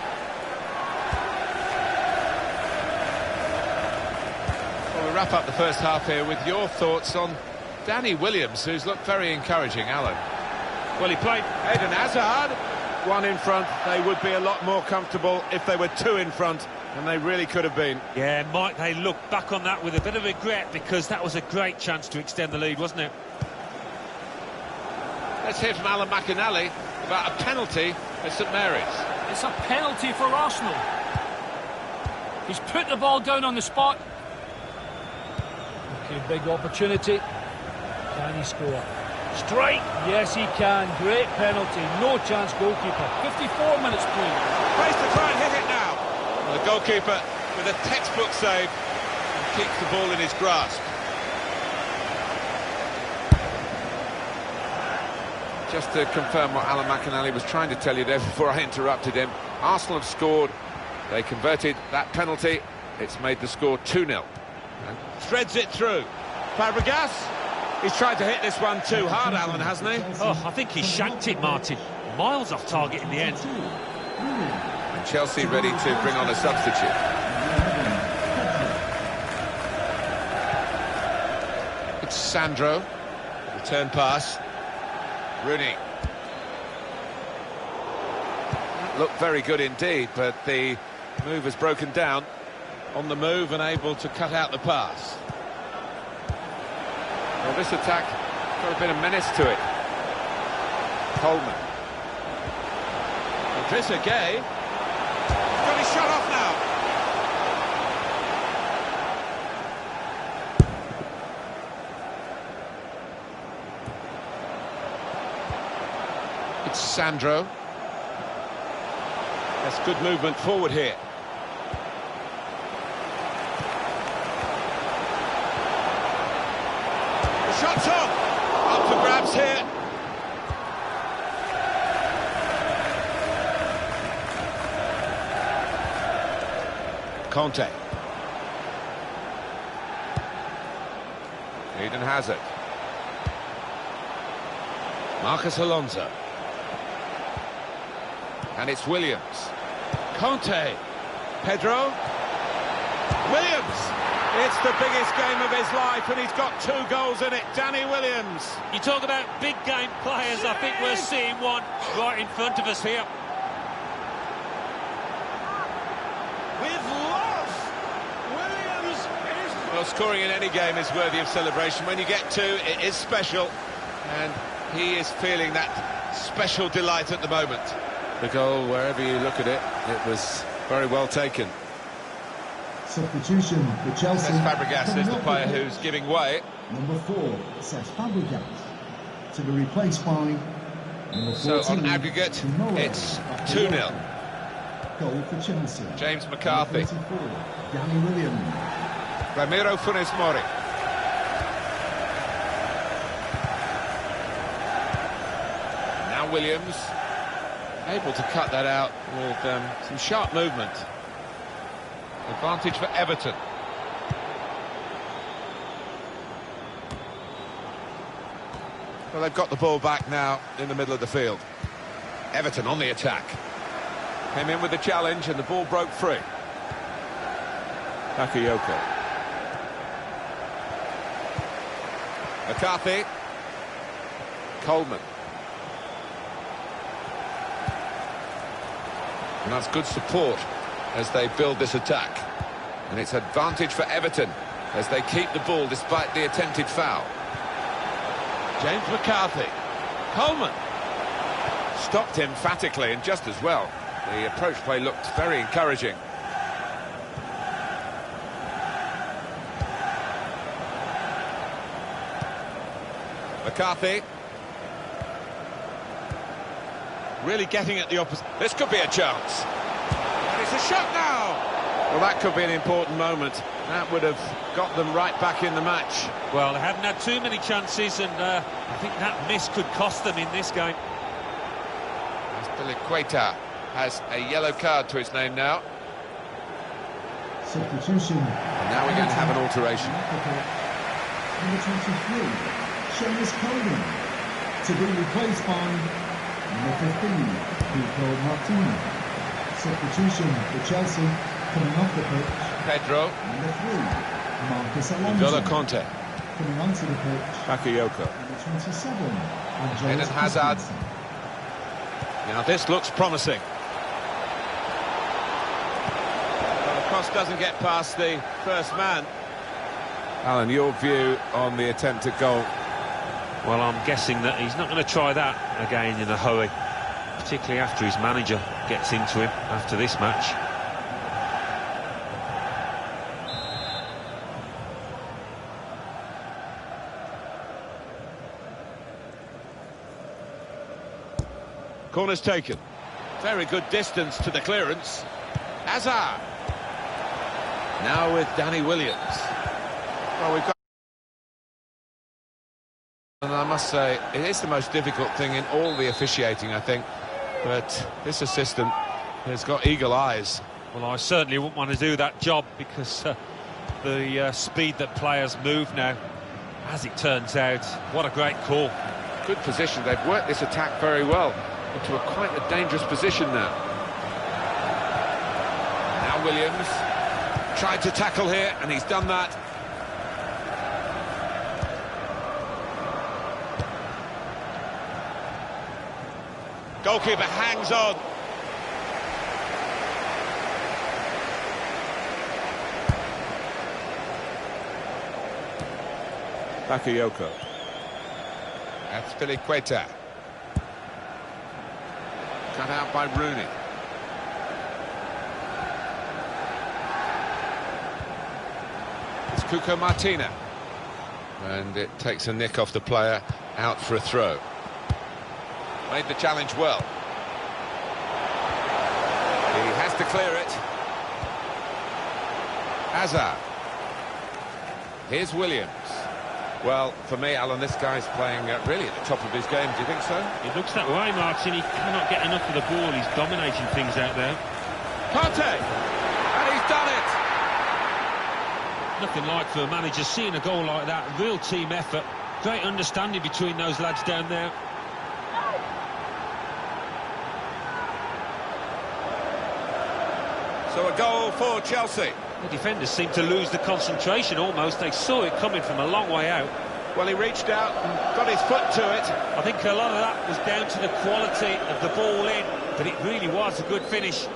Well, we wrap up the first half here with your thoughts on Danny Williams, who's looked very encouraging, Alan. Well, he played. Eden Hazard. One in front. They would be a lot more comfortable if they were two in front, and they really could have been. Yeah, Mike, they look back on that with a bit of regret, because that was a great chance to extend the lead, wasn't it? Let's hear from Alan McInally about a penalty at St Mary's. It's a penalty for Arsenal. He's put the ball down on the spot. Okay, big opportunity. Can he score? Strike! Yes, he can. Great penalty. No chance, goalkeeper. 54 minutes played. Tries to try and hit it now. Well, the goalkeeper with a textbook save and keeps the ball in his grasp. Just to confirm what Alan McInally was trying to tell you there before I interrupted him, Arsenal have scored. They converted that penalty. It's made the score 2-0. And threads it through. Fabregas. He's tried to hit this one too hard, Alan, hasn't he? Oh, I think he shanked it, Martin. Miles off target in the end. And Chelsea ready to bring on a substitute. It's Sandro. Return pass. Rooney. That looked very good indeed, but the move has broken down. On the move and able to cut out the pass. Well, this attack got a bit of menace to it. Coleman. Idrissa Gueye. Got his shot off now. It's Sandro. That's good movement forward here. Shots on! Up for grabs here. Conte. Eden Hazard. Marcus Alonso. And it's Williams. Conte. Pedro. Williams! It's the biggest game of his life, and he's got 2 goals in it. Danny Williams. You talk about big game players, I think we're seeing one right in front of us here. With love, Williams is... Well, scoring in any game is worthy of celebration. When you get 2, it is special, and he is feeling that special delight at the moment. The goal, wherever you look at it, it was very well taken. Substitution for Chelsea. Cesc Fabregas is the player who's giving way. Number 4, Cesc Fabregas, to be replaced by number 14. So on aggregate, it's 2-0. Goal for Chelsea. James McCarthy. 34, Danny Williams. Ramiro Funes Mori. Now Williams, able to cut that out with some sharp movement. Advantage for Everton. Well, they've got the ball back now in the middle of the field. Everton on the attack. Came in with the challenge and the ball broke free. Bakayoko. McCarthy. Coleman. And that's good support as they build this attack. And it's advantage for Everton as they keep the ball despite the attempted foul. James McCarthy. Coleman. Stopped emphatically and just as well. The approach play looked very encouraging. McCarthy. Really getting at the opposite. This could be a chance. And it's a shot now. Well, that could be an important moment. That would have got them right back in the match. Well, they hadn't had too many chances, and I think that miss could cost them in this game. Azpilicueta has a yellow card to his name now. Substitution. And now we're going to have an alteration. Number 23, Seamus Coleman, to be replaced by number 15, Pico Martini. Substitution for Chelsea, coming off the pitch. Pedro. Number 3, Marcus Alonso. N'Golo Conte. Coming onto the pitch. Bakayoko. Number 27, Andreas Eden Hazard. Christensen. Now this looks promising. Well, the cross doesn't get past the first man. Alan, your view on the attempted goal? Well, I'm guessing that he's not going to try that again in a hurry, particularly after his manager gets into him after this match. Corner's taken. Very good distance to the clearance. Hazard. Now with Danny Williams. Well, we've got... And I must say, it is the most difficult thing in all the officiating, I think. But this assistant has got eagle eyes. Well, I certainly wouldn't want to do that job because the speed that players move now, as it turns out, what a great call. Good position. They've worked this attack very well into quite a dangerous position now. Now Williams tried to tackle here, and he's done that. Goalkeeper hangs on. Bakayoko. Azpilicueta. Cut out by Rooney. It's Cuco Martina. And it takes a nick off the player, out for a throw. Made the challenge well. He has to clear it. Hazard. Here's Williams. Well, for me, Alan, this guy's playing really at the top of his game. Do you think so? It looks that way, Martin. He cannot get enough of the ball. He's dominating things out there. Conte! And he's done it! Nothing like for a manager seeing a goal like that. Real team effort. Great understanding between those lads down there. So a goal for Chelsea. The defenders seemed to lose the concentration almost. They saw it coming from a long way out. Well, he reached out and got his foot to it. I think a lot of that was down to the quality of the ball in, but it really was a good finish.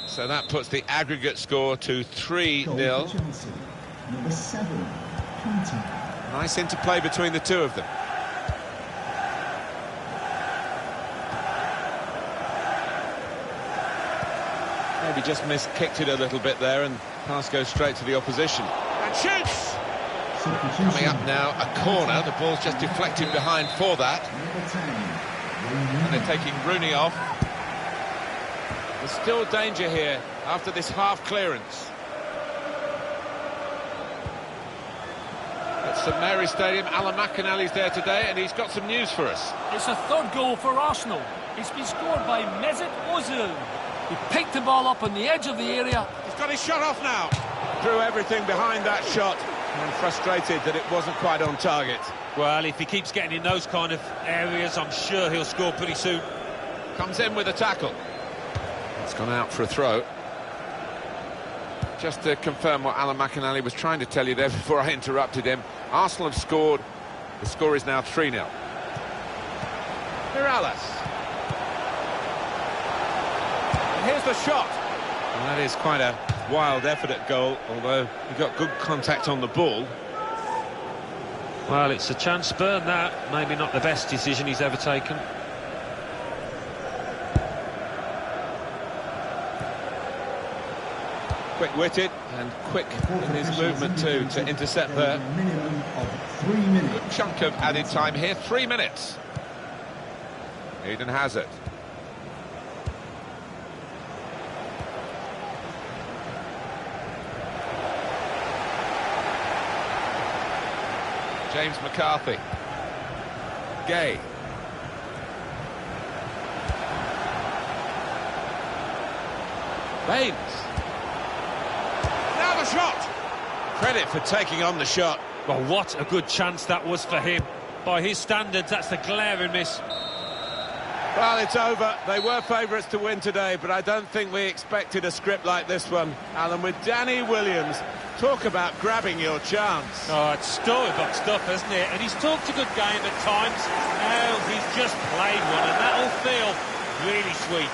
So that puts the aggregate score to 3-0. Number 7, Conte. Nice interplay between the two of them. Maybe just kicked it a little bit there, and pass goes straight to the opposition. And shoots! Coming up now, a corner. The ball's just deflected behind for that. And they're taking Rooney off. There's still danger here after this half clearance. At St Mary's Stadium, Alan McInally's there today, and he's got some news for us. It's a third goal for Arsenal. It's been scored by Mesut Ozil. He picked the ball up on the edge of the area. He's got his shot off now. Threw everything behind that shot. And frustrated that it wasn't quite on target. Well, if he keeps getting in those kind of areas, I'm sure he'll score pretty soon. Comes in with a tackle. It's gone out for a throw. Just to confirm what Alan McInally was trying to tell you there before I interrupted him, Arsenal have scored. The score is now 3-0. Mirallas. And here's the shot. And that is quite a wild effort at goal, although he got good contact on the ball. Well, it's a chance spurned, that. Maybe not the best decision he's ever taken. Quick-witted and quick in his movement too to intercept there. Minimum of 3 minutes. Good chunk of added time here, 3 minutes. Eden Hazard. James McCarthy. Gay. Baines. Now the shot. Credit for taking on the shot. Well, what a good chance that was for him. By his standards, that's a glaring miss. Well, it's over. They were favourites to win today, but I don't think we expected a script like this one. Alan, with Danny Williams, talk about grabbing your chance. Oh, it's storybook stuff, isn't it? And he's talked a good game at times. Now he's just played one, and that'll feel really sweet.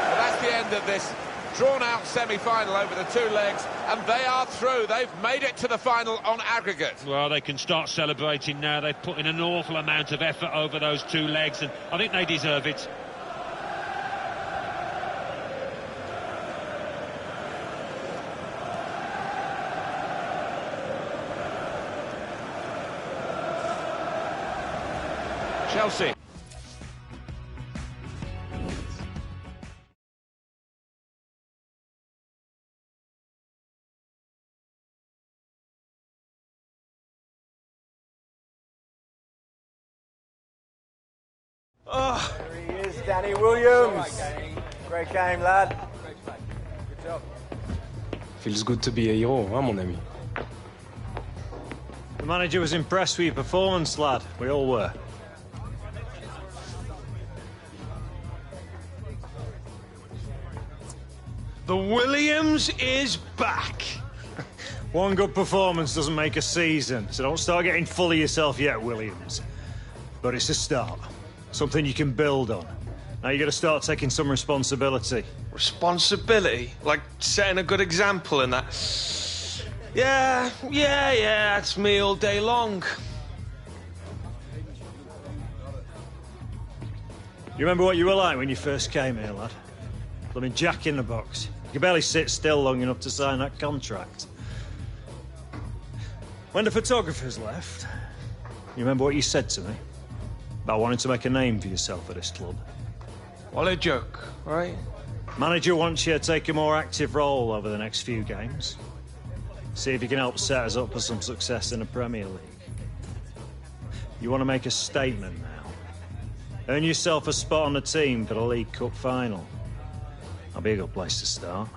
Well, that's the end of this drawn-out semi-final over the two legs, and they are through. They've made it to the final on aggregate. Well, they can start celebrating now. They've put in an awful amount of effort over those two legs, and I think they deserve it. Chelsea. Oh. There he is, Danny Williams. Great game, lad. Good job. Feels good to be a hero, huh, mon ami? The manager was impressed with your performance, lad. We all were. The Williams is back. One good performance doesn't make a season, so don't start getting full of yourself yet, Williams. But it's a start. Something you can build on. Now you got to start taking some responsibility. Responsibility? Like setting a good example and that? Yeah, that's me all day long. You remember what you were like when you first came here, lad? Blooming Jack in the box. You could barely sit still long enough to sign that contract. When the photographers left, you remember what you said to me? About wanting to make a name for yourself at this club. What a joke, right? Manager wants you to take a more active role over the next few games. See if you can help set us up for some success in the Premier League. You want to make a statement now. Earn yourself a spot on the team for the League Cup final. That'll be a good place to start.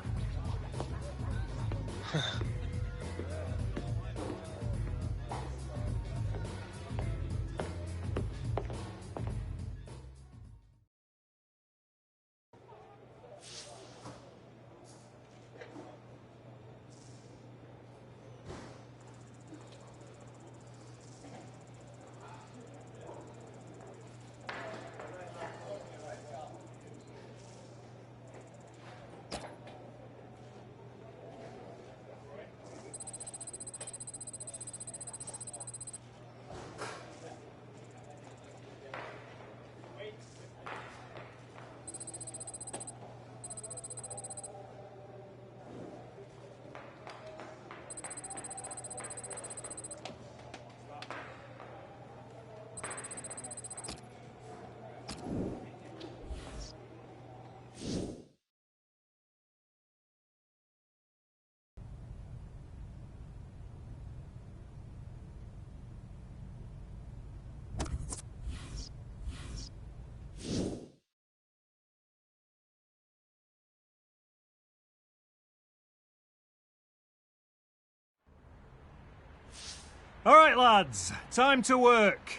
All right, lads, time to work.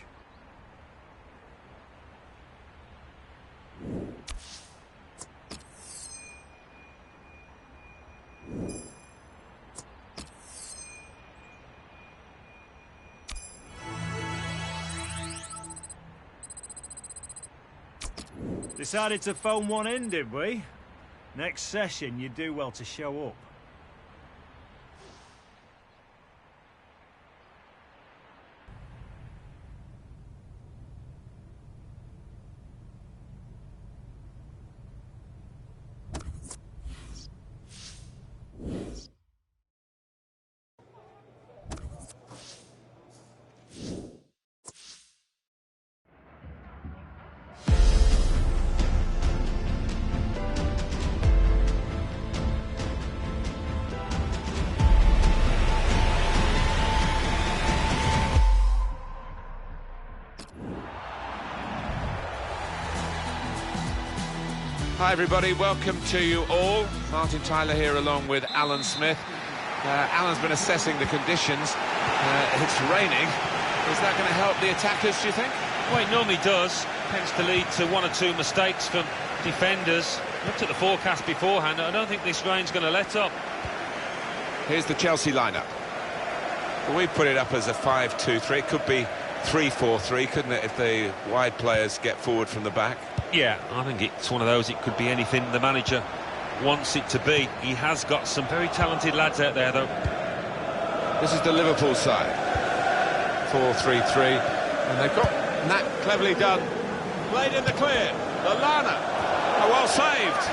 Decided to phone one in, did we? Next session, you do well to show up. Hi everybody, welcome to you all. Martin Tyler here along with Alan Smith. Alan's been assessing the conditions. It's raining. Is that going to help the attackers, do you think? Well, it normally does. Tends to lead to one or two mistakes from defenders. Looked at the forecast beforehand. I don't think this rain's going to let up. Here's the Chelsea lineup. Well, we put it up as a 5-2-3. It could be 3-4-3, couldn't it, if the wide players get forward from the back? Yeah, I think it's one of those. It could be anything the manager wants it to be. He has got some very talented lads out there, though. This is the Liverpool side. 4-3-3. And they've got that cleverly done. Played in the clear. Lallana. Oh, well saved.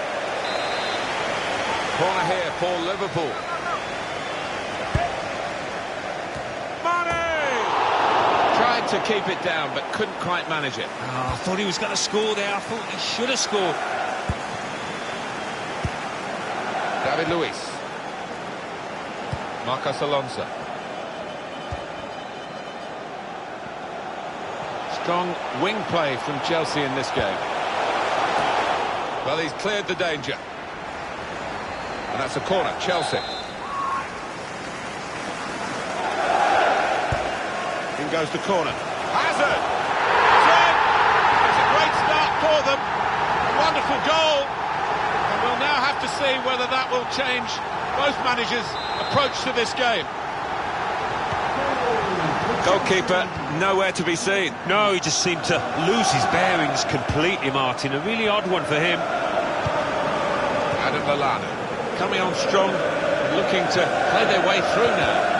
Corner here for Liverpool. Tried to keep it down, but couldn't quite manage it. Oh, I thought he was going to score there. I thought he should have scored. David Luiz. Marcos Alonso. Strong wing play from Chelsea in this game. Well, he's cleared the danger. And that's a corner, Chelsea. In goes the corner. Hazard! It's a great start for them. A wonderful goal. And we'll now have to see whether that will change both managers' approach to this game. Goalkeeper nowhere to be seen. No, he just seemed to lose his bearings completely, Martin. A really odd one for him. Adam Lallana coming on strong, looking to play their way through now.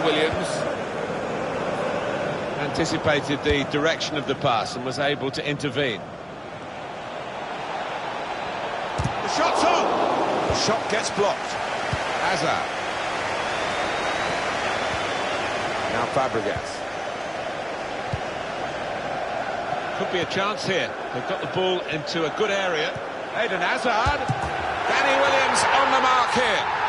Williams anticipated the direction of the pass and was able to intervene. The shot's on! The shot gets blocked. Hazard. Now Fabregas. Could be a chance here. They've got the ball into a good area. Eden Hazard. Danny Williams on the mark here.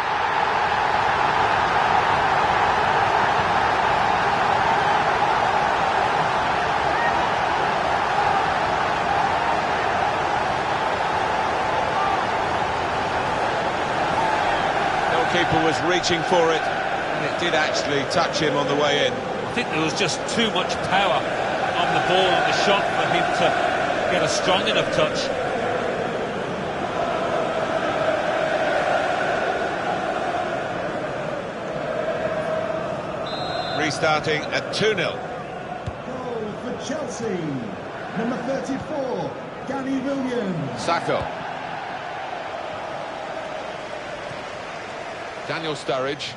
Keeper was reaching for it, and it did actually touch him on the way in. I think there was just too much power on the ball and the shot for him to get a strong enough touch. Restarting at 2-0. Goal for Chelsea, number 34, Danny Williams. Sacco. Daniel Sturridge.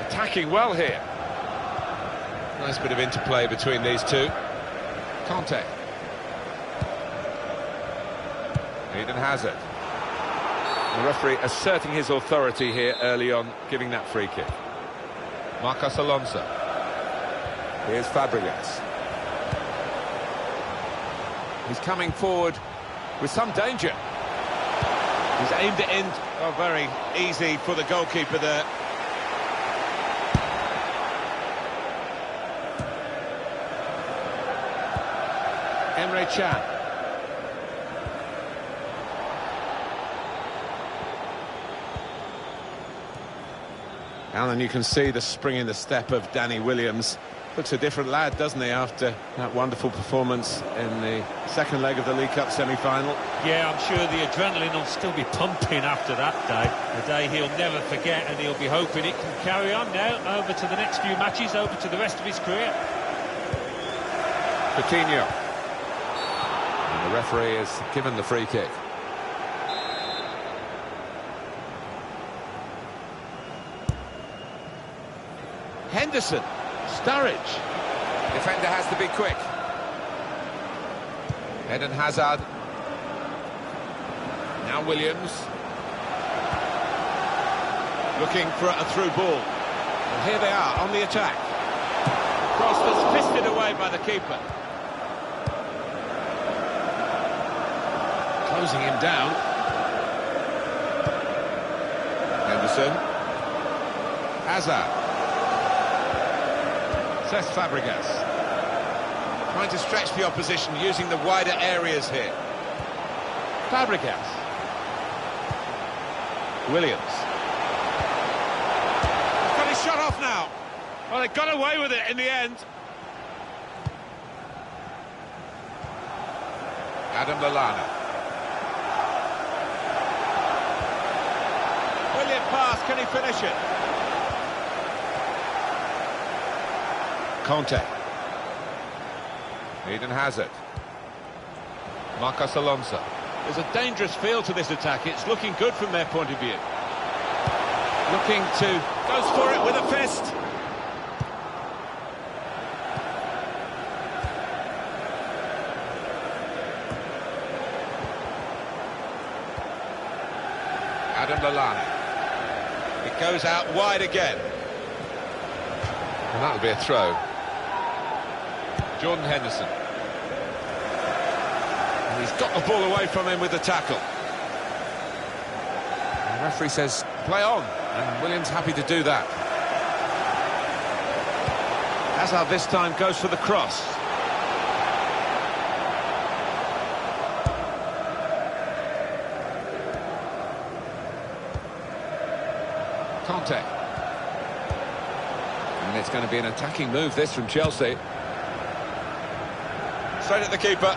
Attacking well here. Nice bit of interplay between these two. Conte. Eden Hazard. The referee asserting his authority here early on, giving that free kick. Marcos Alonso. Here's Fabregas. He's coming forward with some danger. He's aimed it in. Oh, very easy for the goalkeeper there. Emre Can. Alan, you can see the spring in the step of Danny Williams. Looks a different lad, doesn't he, after that wonderful performance in the second leg of the League Cup semi-final? Yeah, I'm sure the adrenaline will still be pumping after that day. A day he'll never forget, and he'll be hoping it can carry on now over to the next few matches, over to the rest of his career. Coutinho. And the referee has given the free kick. Henderson. Sturridge. Defender has to be quick. Eden Hazard. Now Williams. Looking for a through ball. And here they are on the attack. Cross was fisted away by the keeper. Closing him down. Henderson. Hazard. Cesc Fabregas. Trying to stretch the opposition using the wider areas here. Fabregas. Williams. He's got his shot off now. Well, they got away with it in the end. Adam Lallana. Brilliant pass, can he finish it? Conte. Eden Hazard. Marcos Alonso. There's a dangerous feel to this attack. It's looking good from their point of view. Looking to... goes for it with a fist. Adam Lallana. It goes out wide again. And that'll be a throw. Jordan Henderson. And he's got the ball away from him with the tackle. And the referee says, play on. And Williams happy to do that. Hazard this time goes for the cross. Conte. And it's going to be an attacking move, this, from Chelsea. Straight at the keeper.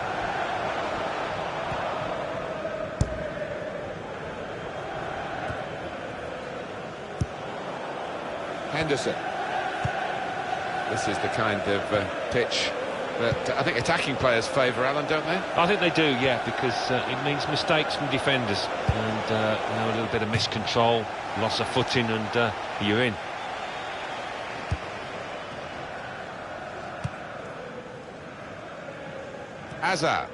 Henderson. This is the kind of pitch that I think attacking players favour, Alan, don't they? I think they do, yeah, because it means mistakes from defenders and a little bit of miscontrol, loss of footing, and you're in. Hazard.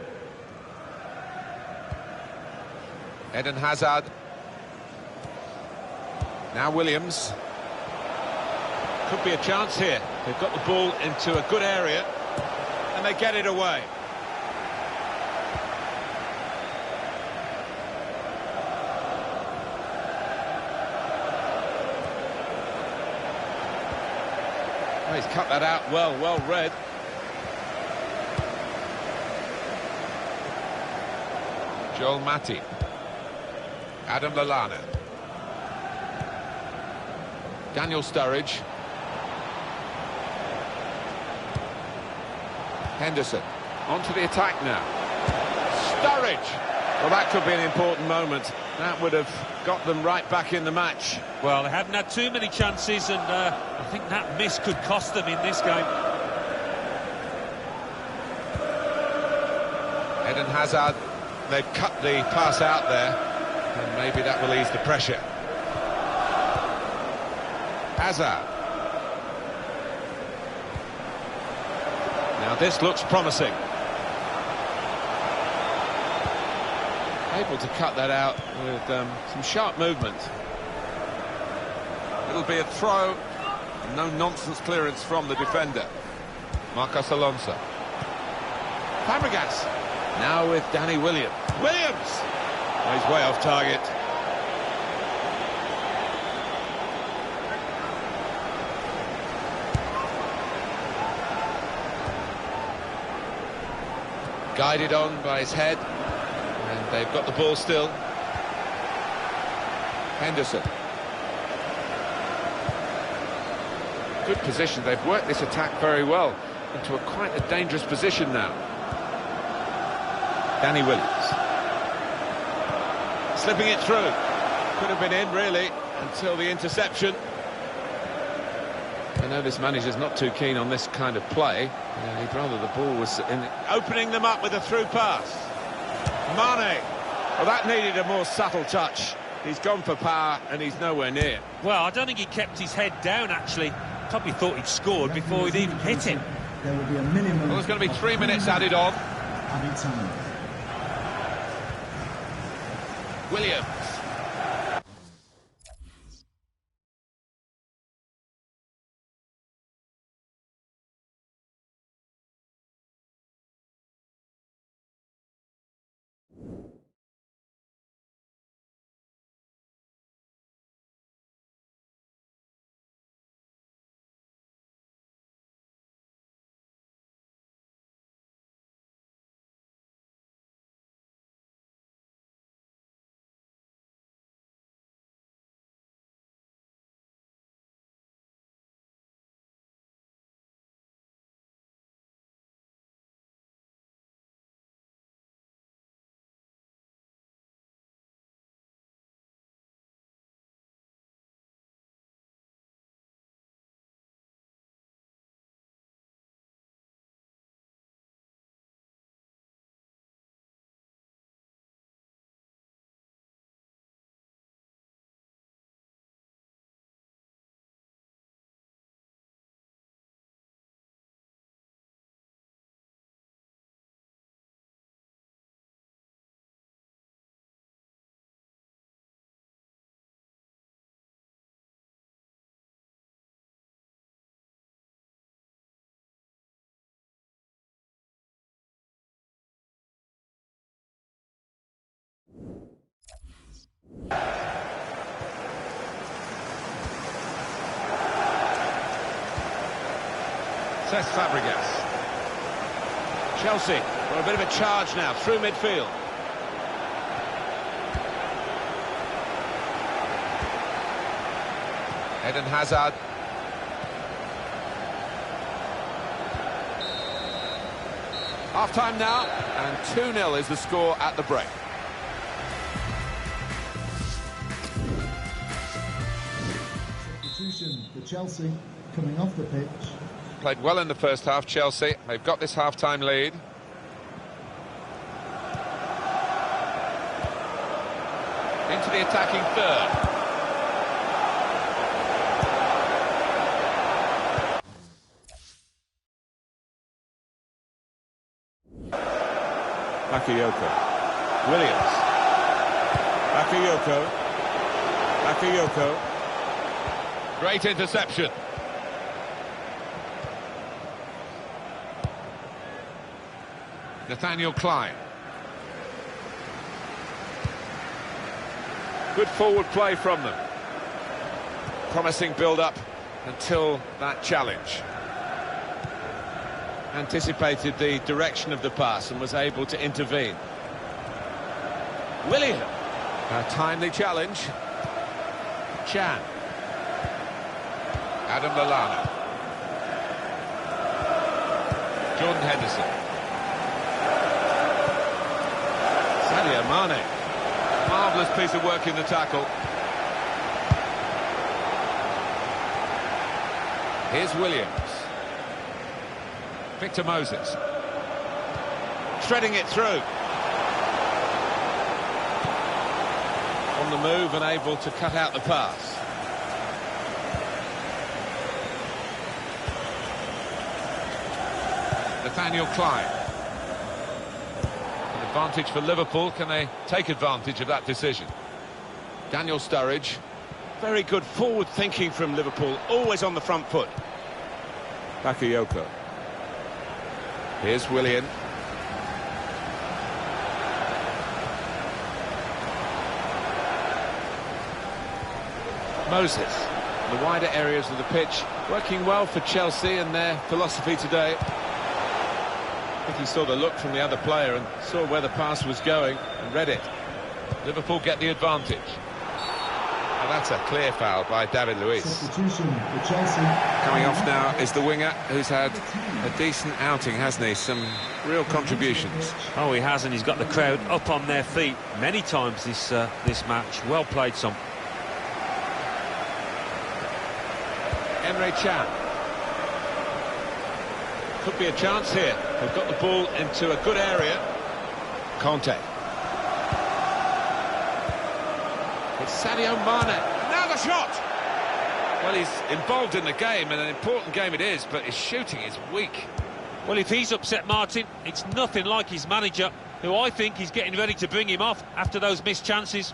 Eden Hazard. Now Williams. Could be a chance here. They've got the ball into a good area and they get it away. Oh, he's cut that out well read. Joel Matip. Adam Lallana. Daniel Sturridge. Henderson. Onto the attack now. Sturridge! Well, that could be an important moment. That would have got them right back in the match. Well, they haven't had too many chances, and I think that miss could cost them in this game. Eden Hazard. They've cut the pass out there, and maybe that will ease the pressure. Hazard. Now this looks promising. Able to cut that out with some sharp movement. It'll be a throw. No nonsense clearance from the defender. Marcos Alonso. Fabregas. Now with Danny Williams. Williams! Oh, he's way off target. Guided on by his head. And they've got the ball still. Henderson. Good position. They've worked this attack very well into quite a dangerous position now. Danny Williams. Slipping it through. Could have been in, really, until the interception. I know this manager's not too keen on this kind of play. He'd rather the ball was opening them up with a through pass. Mane. Well, that needed a more subtle touch. He's gone for power, and he's nowhere near. Well, I don't think he kept his head down, actually. Probably thought he'd scored before he'd even hit him. There will be a minimum. Well, there's going to be 3 minutes added on. Added time. Williams. Cesc Fabregas. Chelsea, well, a bit of a charge now, through midfield. Eden Hazard. Half-time now, and 2-0 is the score at the break. Substitution for Chelsea coming off the pitch. Played well in the first half, Chelsea. They've got this half-time lead. Into the attacking third. Bakayoko. Williams. Bakayoko. Bakayoko. Great interception. Nathaniel Klein. Good forward play from them. Promising build-up until that challenge. Anticipated the direction of the pass and was able to intervene. William. A timely challenge. Chan. Adam Lallana. Jordan Henderson. Sadio Mane. Marvellous piece of work in the tackle. Here's Williams. Victor Moses. Threading it through. On the move and able to cut out the pass. Nathaniel Klein. An advantage for Liverpool. Can they take advantage of that decision? Daniel Sturridge. Very good forward thinking from Liverpool, always on the front foot. Bakayoko. Here's Willian. Moses. The wider areas of the pitch, working well for Chelsea and their philosophy today. I think he saw the look from the other player and saw where the pass was going and read it. Liverpool get the advantage. And that's That's a clear foul by David Luiz. Substitution for Chelsea. Coming off now is the winger, who's had a decent outing, hasn't he? Some real contributions. Oh, he has, and he's got the crowd up on their feet many times this match. Well played, son. Emre Can. Could be a chance here. They've got the ball into a good area. Conte. It's Sadio Mane. Now the shot! Well, he's involved in the game, and an important game it is, but his shooting is weak. Well, if he's upset, Martin, it's nothing like his manager, who I think he's getting ready to bring him off after those missed chances.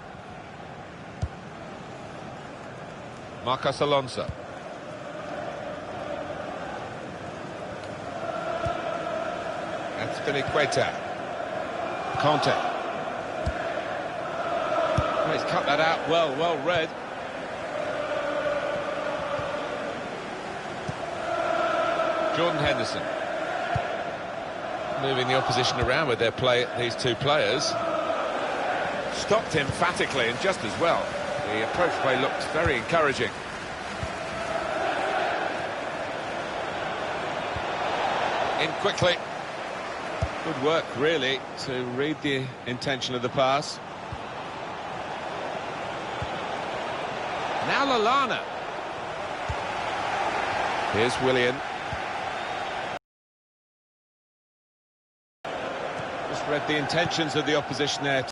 Marcos Alonso. Azpilicueta. Conte. Well, he's cut that out well read. Jordan Henderson. Moving the opposition around with their play, these two players. Stopped emphatically and just as well. The approach play looked very encouraging. In quickly. Good work, really, to read the intention of the pass. Now Lallana. Here's Willian. Just read the intentions of the opposition there.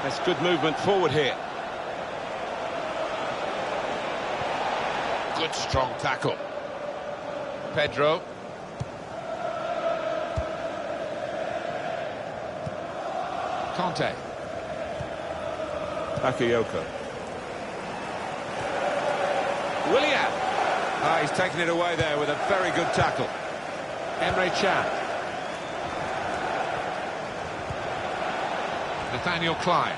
That's good movement forward here. Good strong tackle. Pedro. Conte. Bakayoko. Willian. He's taken it away there with a very good tackle. Emre Can. Nathaniel Klein.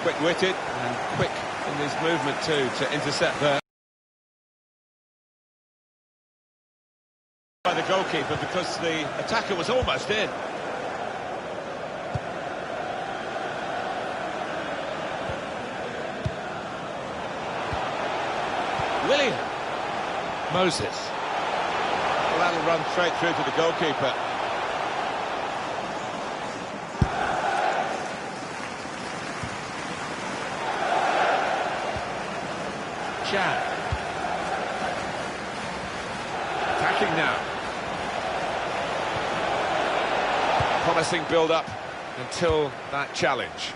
Quick-witted and quick in his movement too to intercept there. By the goalkeeper because the attacker was almost in. Willian. Moses. Well, that'll run straight through to the goalkeeper. Can. Attacking now. Promising build-up until that challenge.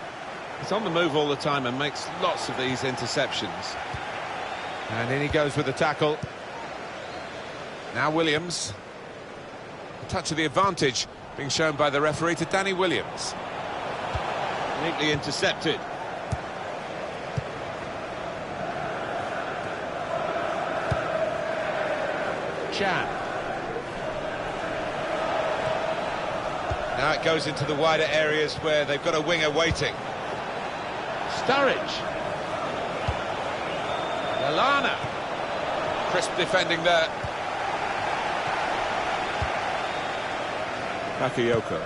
He's on the move all the time and makes lots of these interceptions. And in he goes with the tackle. Now Williams. A touch of the advantage being shown by the referee to Danny Williams. Neatly intercepted. Can. Now it goes into the wider areas where they've got a winger waiting. Sturridge. Lallana. Crisp defending there. Bakayoko.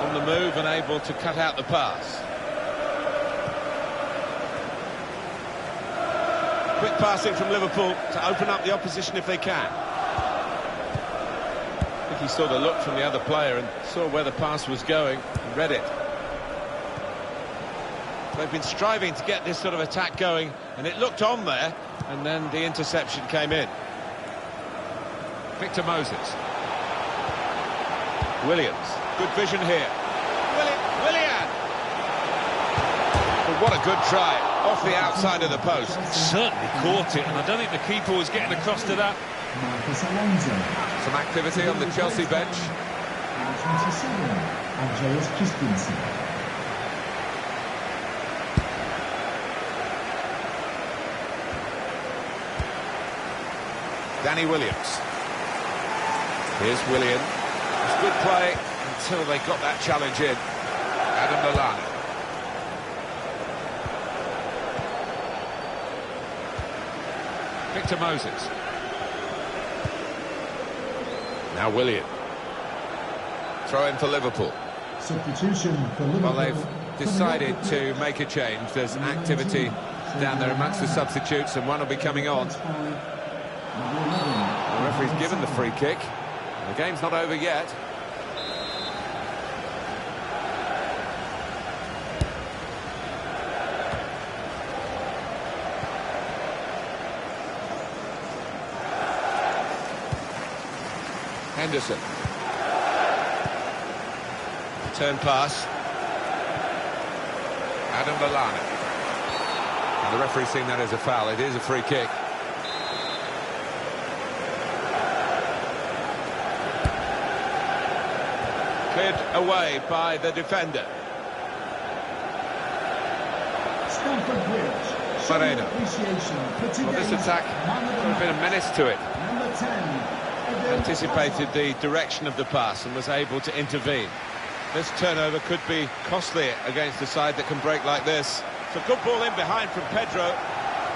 On the move and able to cut out the pass. Quick passing from Liverpool to open up the opposition if they can. I think he saw the look from the other player and saw where the pass was going and read it. They've been striving to get this sort of attack going, and it looked on there, and then the interception came in. Victor Moses. Williams. Good vision here. Willian! But what a good try. Off the outside of the post. Certainly caught it, and I don't think the keeper was getting across to that. Marcos Alonso. Some activity on the Chelsea bench. Number 27, Andreas Christensen. Danny Williams. Here's Willian. It was good play until they got that challenge in. Adam Lallana. Victor Moses. Now Willian. Throw in for Liverpool. Substitution for Liverpool. Well, they've decided to make a change. There's activity down there amongst the substitutes, and one will be coming on. The referee's given the free kick. The game's not over yet. Henderson. Turn pass. Adam Lallana. And the referee's seen that as a foul. It is a free kick. Cleared away by the defender. Stamford Bridge. Moreno. Appreciation. Well, this attack got a bit of menace to it. Number 10. Anticipated the direction of the pass and was able to intervene. This turnover could be costly against a side that can break like this. It's a good ball in behind from Pedro.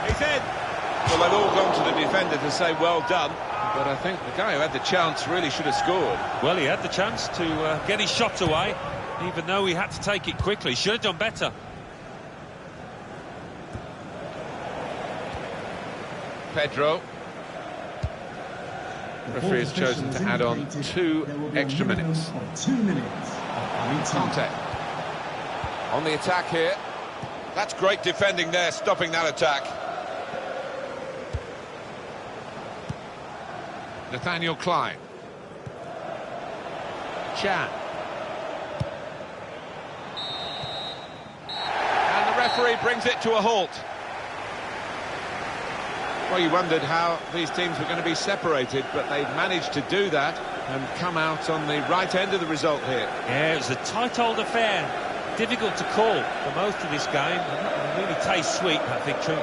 He's in. Well, they've all gone to the defender to say well done, but I think the guy who had the chance really should have scored. Well, he had the chance to get his shot away, even though he had to take it quickly. Should have done better. Pedro. The referee has chosen to add on 2 extra minutes. 2 minutes. Conte. On the attack here. That's great defending there, stopping that attack. Nathaniel Klein. Chan. And the referee brings it to a halt. Well, you wondered how these teams were going to be separated, but they've managed to do that and come out on the right end of the result here. Yeah, it was a tight old affair. Difficult to call for most of this game. It really tastes sweet, that victory.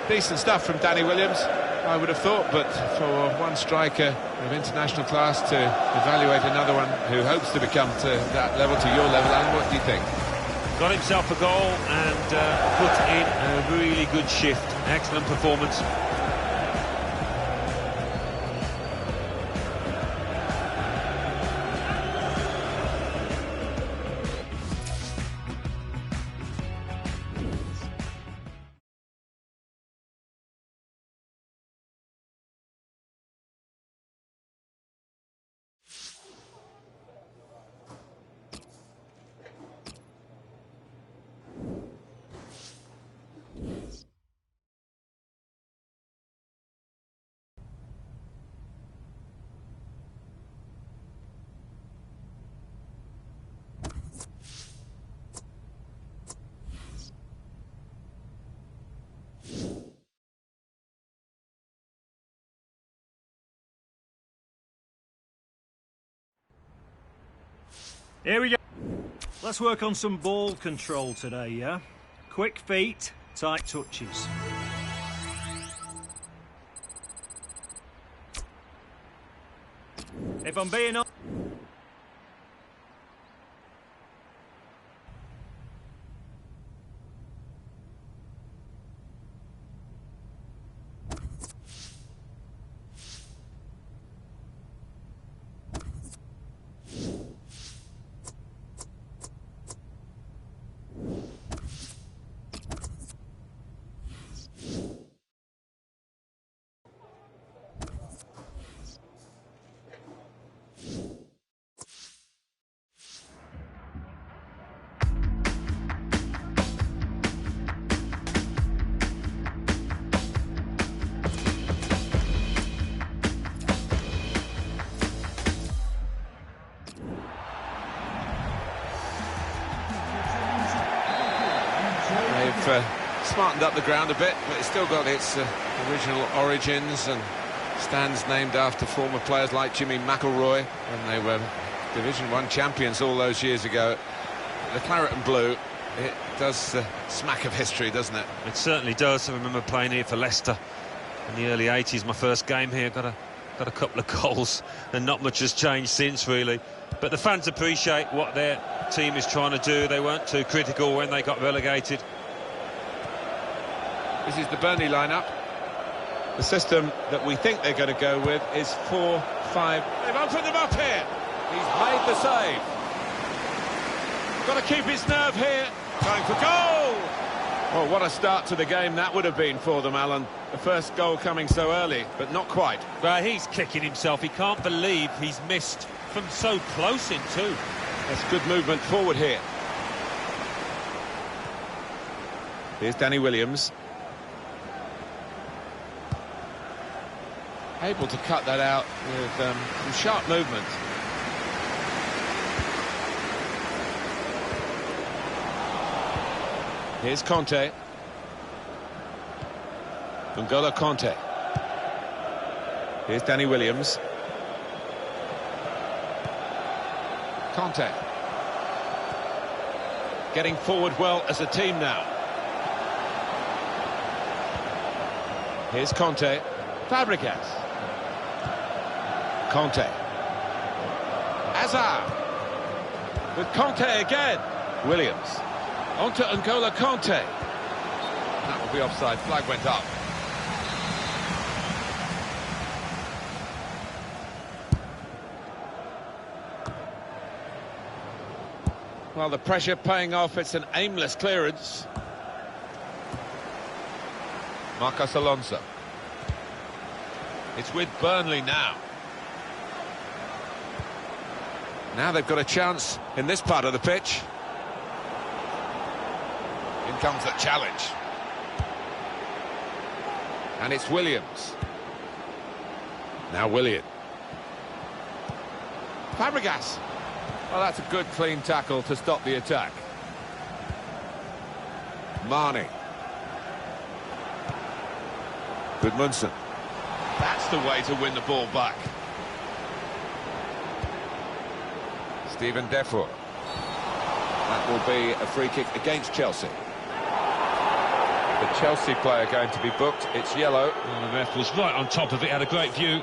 Decent stuff from Danny Williams, I would have thought, but for one striker of international class to evaluate another one who hopes to become to that level, to your level, Alan, what do you think? Got himself a goal and put in a really good shift. Excellent performance. Here we go. Let's work on some ball control today, yeah? Quick feet, tight touches. If I'm being honest... Smartened up the ground a bit, but it's still got its original origins and stands named after former players like Jimmy McIlroy when they were Division 1 champions all those years ago. The claret and blue, it does smack of history, doesn't it? It certainly does. I remember playing here for Leicester in the early 80s. My first game here, got a couple of goals, and not much has changed since, really. But the fans appreciate what their team is trying to do. They weren't too critical when they got relegated. This is the Burnley lineup. The system that we think they're going to go with is 4-5. They've opened them up here. He's made the save. Got to keep his nerve here. Going for goal. Well, what a start to the game that would have been for them, Alan. The first goal coming so early, but not quite. Well, he's kicking himself. He can't believe he's missed from so close in too. That's good movement forward here. Here's Danny Williams. Able to cut that out with some sharp movement. Here's Conte. N'Golo Conte. Here's Danny Williams. Conte. Getting forward well as a team now. Here's Conte. Fabregas. Conte. Hazard. With Conte again. Williams. On to N'Golo Conte. That will be offside. Flag went up. Well, the pressure paying off. It's an aimless clearance. Marcos Alonso. It's with Burnley now. Now they've got a chance in this part of the pitch. In comes the challenge. And it's Williams. Now Willian. Fabregas. Well, that's a good clean tackle to stop the attack. Mane. Gudmundsson. That's the way to win the ball back. Steven Defour. That will be a free kick against Chelsea. The Chelsea player going to be booked. It's yellow. Well, the ref was right on top of it, had a great view.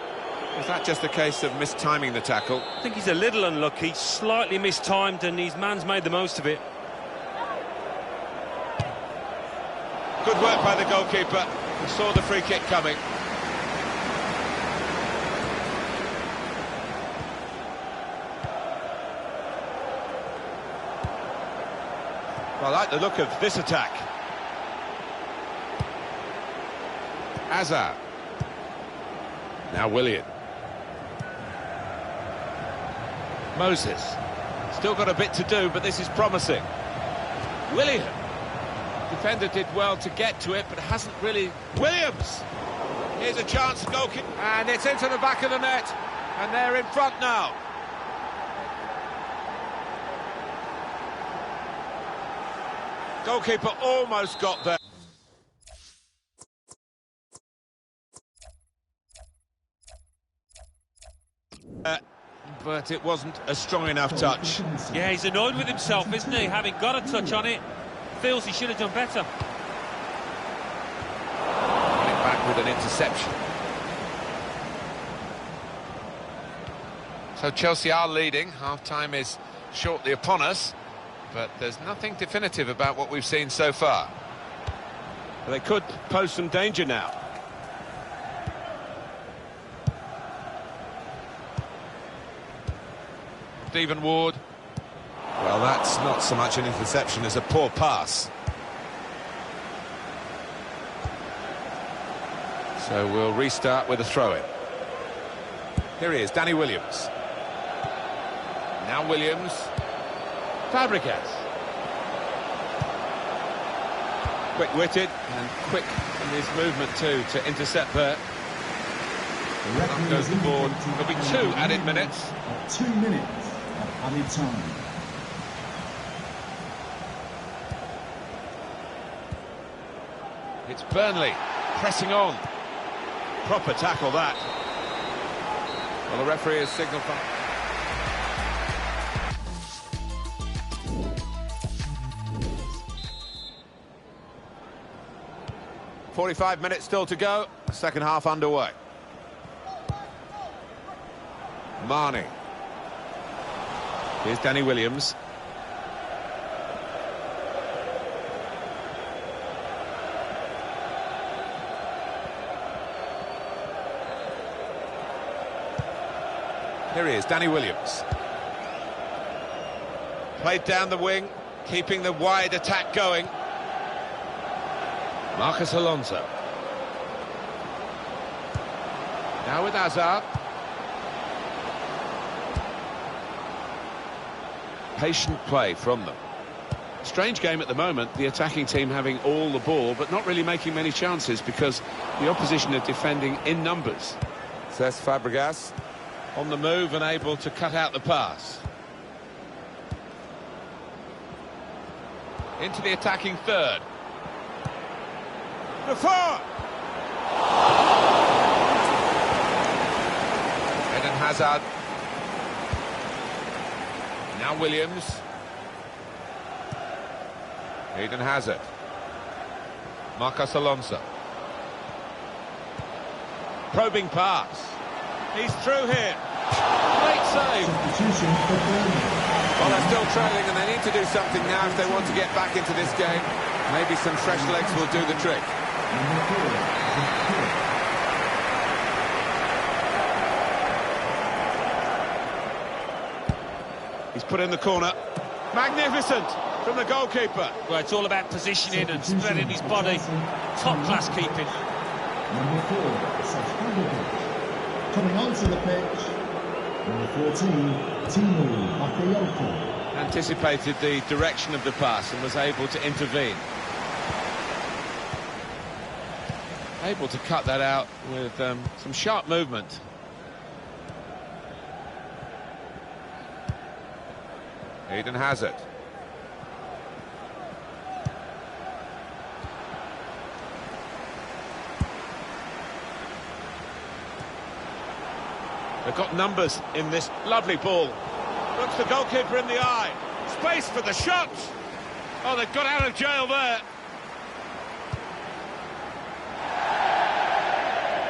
Is that just a case of mistiming the tackle? I think he's a little unlucky, slightly mistimed, and his man's made the most of it. Good work by the goalkeeper. He saw the free kick coming. Well, I like the look of this attack. Hazard. Now Willian. Moses. Still got a bit to do, but this is promising. Willian. Defender did well to get to it, but hasn't really... Williams! Here's a chance, goalkeeper. And it's into the back of the net. And they're in front now. Goalkeeper almost got there. But it wasn't a strong enough touch. Yeah, he's annoyed with himself, isn't he? Having got a touch on it, feels he should have done better. Running back with an interception. So Chelsea are leading. Half-time is shortly upon us, but there's nothing definitive about what we've seen so far. They could pose some danger now. Stephen Ward. Well, that's not so much an interception as a poor pass. So we'll restart with a throw-in. Here he is, Danny Williams. Now Williams. Fabregas. Quick-witted and quick in his movement too to intercept there. Up goes the board. There'll be 2 added minutes. 2 minutes of added time. It's Burnley pressing on. Proper tackle that. Well, the referee has signalled for... 45 minutes still to go. Second half underway. Mane. Here's Danny Williams. Here he is, Danny Williams. Played down the wing, keeping the wide attack going. Marcos Alonso. Now with Hazard. Patient play from them. Strange game at the moment, the attacking team having all the ball, but not really making many chances because the opposition are defending in numbers. Cesc Fabregas. On the move and able to cut out the pass. Into the attacking third. Before! Eden Hazard. Now Williams. Eden Hazard. Marcos Alonso. Probing pass. He's through here. Great save. Well, they're still trailing and they need to do something now if they want to get back into this game. Maybe some fresh legs will do the trick. He's put in the corner. Magnificent from the goalkeeper. Well, it's all about positioning and spreading his body. Top-class keeping. Number 4, Cesc Fabregas. Coming onto the pitch, number 14, Timo Bakayoko. Anticipated the direction of the pass and was able to intervene. Able to cut that out with some sharp movement. Eden Hazard. They've got numbers in this lovely ball. Looks the goalkeeper in the eye. Space for the shot. Oh, they've got out of jail there.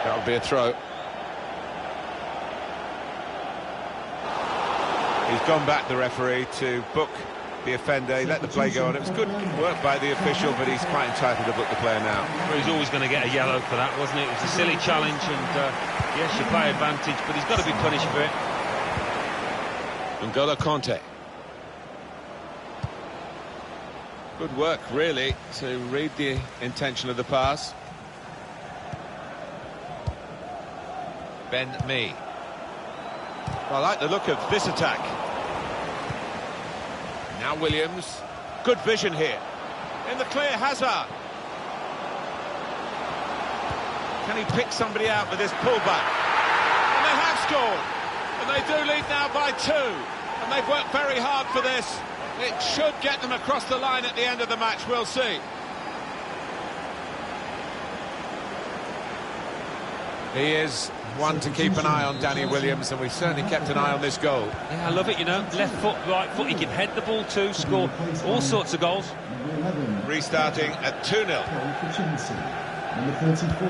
That'll be a throw. He's gone back, the referee, to book the offender. He let the play go on. It was good work by the official, but he's quite entitled to book the player now. Well, he's always going to get a yellow for that, wasn't it? It was a silly challenge, and yes, you play advantage, but he's got to be punished for it. N'Golo Kanté. Good work, really, to read the intention of the pass. Ben Mee. I like the look of this attack. Now Williams. Good vision here. In the clear, Hazard. Can he pick somebody out with this pullback? And they have scored. And they do lead now by 2. And they've worked very hard for this. It should get them across the line at the end of the match. We'll see. He is one to keep an eye on, Danny Williams, and we've certainly kept an eye on this goal. Yeah, I love it, you know. Left foot, right foot, he can head the ball too, score all sorts of goals. Restarting at 2-0. Number 34,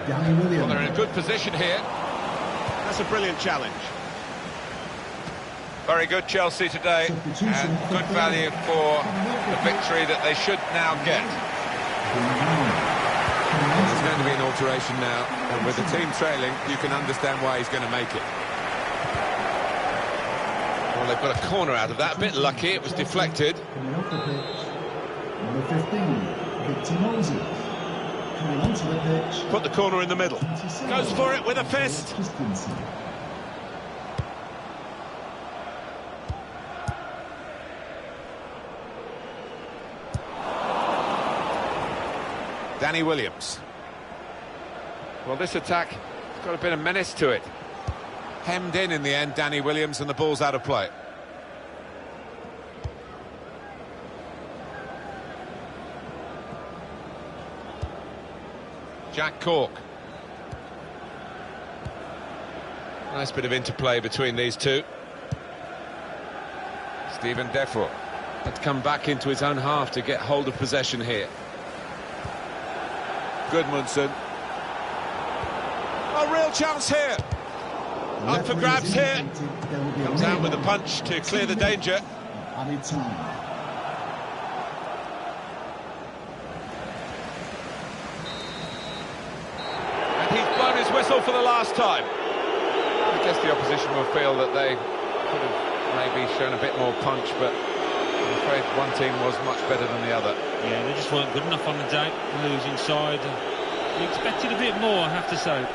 Danny Williams. Well, they're in a good position here. That's a brilliant challenge. Very good Chelsea today, and good value for the victory that they should now get. There's going to be an alteration now, and with the team trailing, you can understand why he's going to make it. Well, they've got a corner out of that. A bit lucky, it was deflected. Number 15, Victor Moses. Coming onto the pitch. Put the corner in the middle. Goes for it with a fist. Danny Williams. Well, this attack has got a bit of menace to it. Hemmed in the end, Danny Williams, and the ball's out of play. Jack Cork. Nice bit of interplay between these two. Stephen Defoe had to come back into his own half to get hold of possession here. Gudmundsson. A real chance here. Up for grabs here. Comes out with a punch to clear the danger. And he's blown his whistle for the last time. I guess the opposition will feel that they could have maybe shown a bit more punch, but I'm afraid one team was much better than the other. Yeah, they just weren't good enough on the day, losing side. We expected a bit more, I have to say.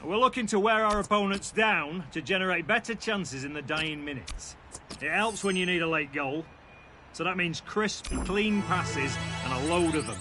We're looking to wear our opponents down to generate better chances in the dying minutes. It helps when you need a late goal, so that means crisp, clean passes and a load of them.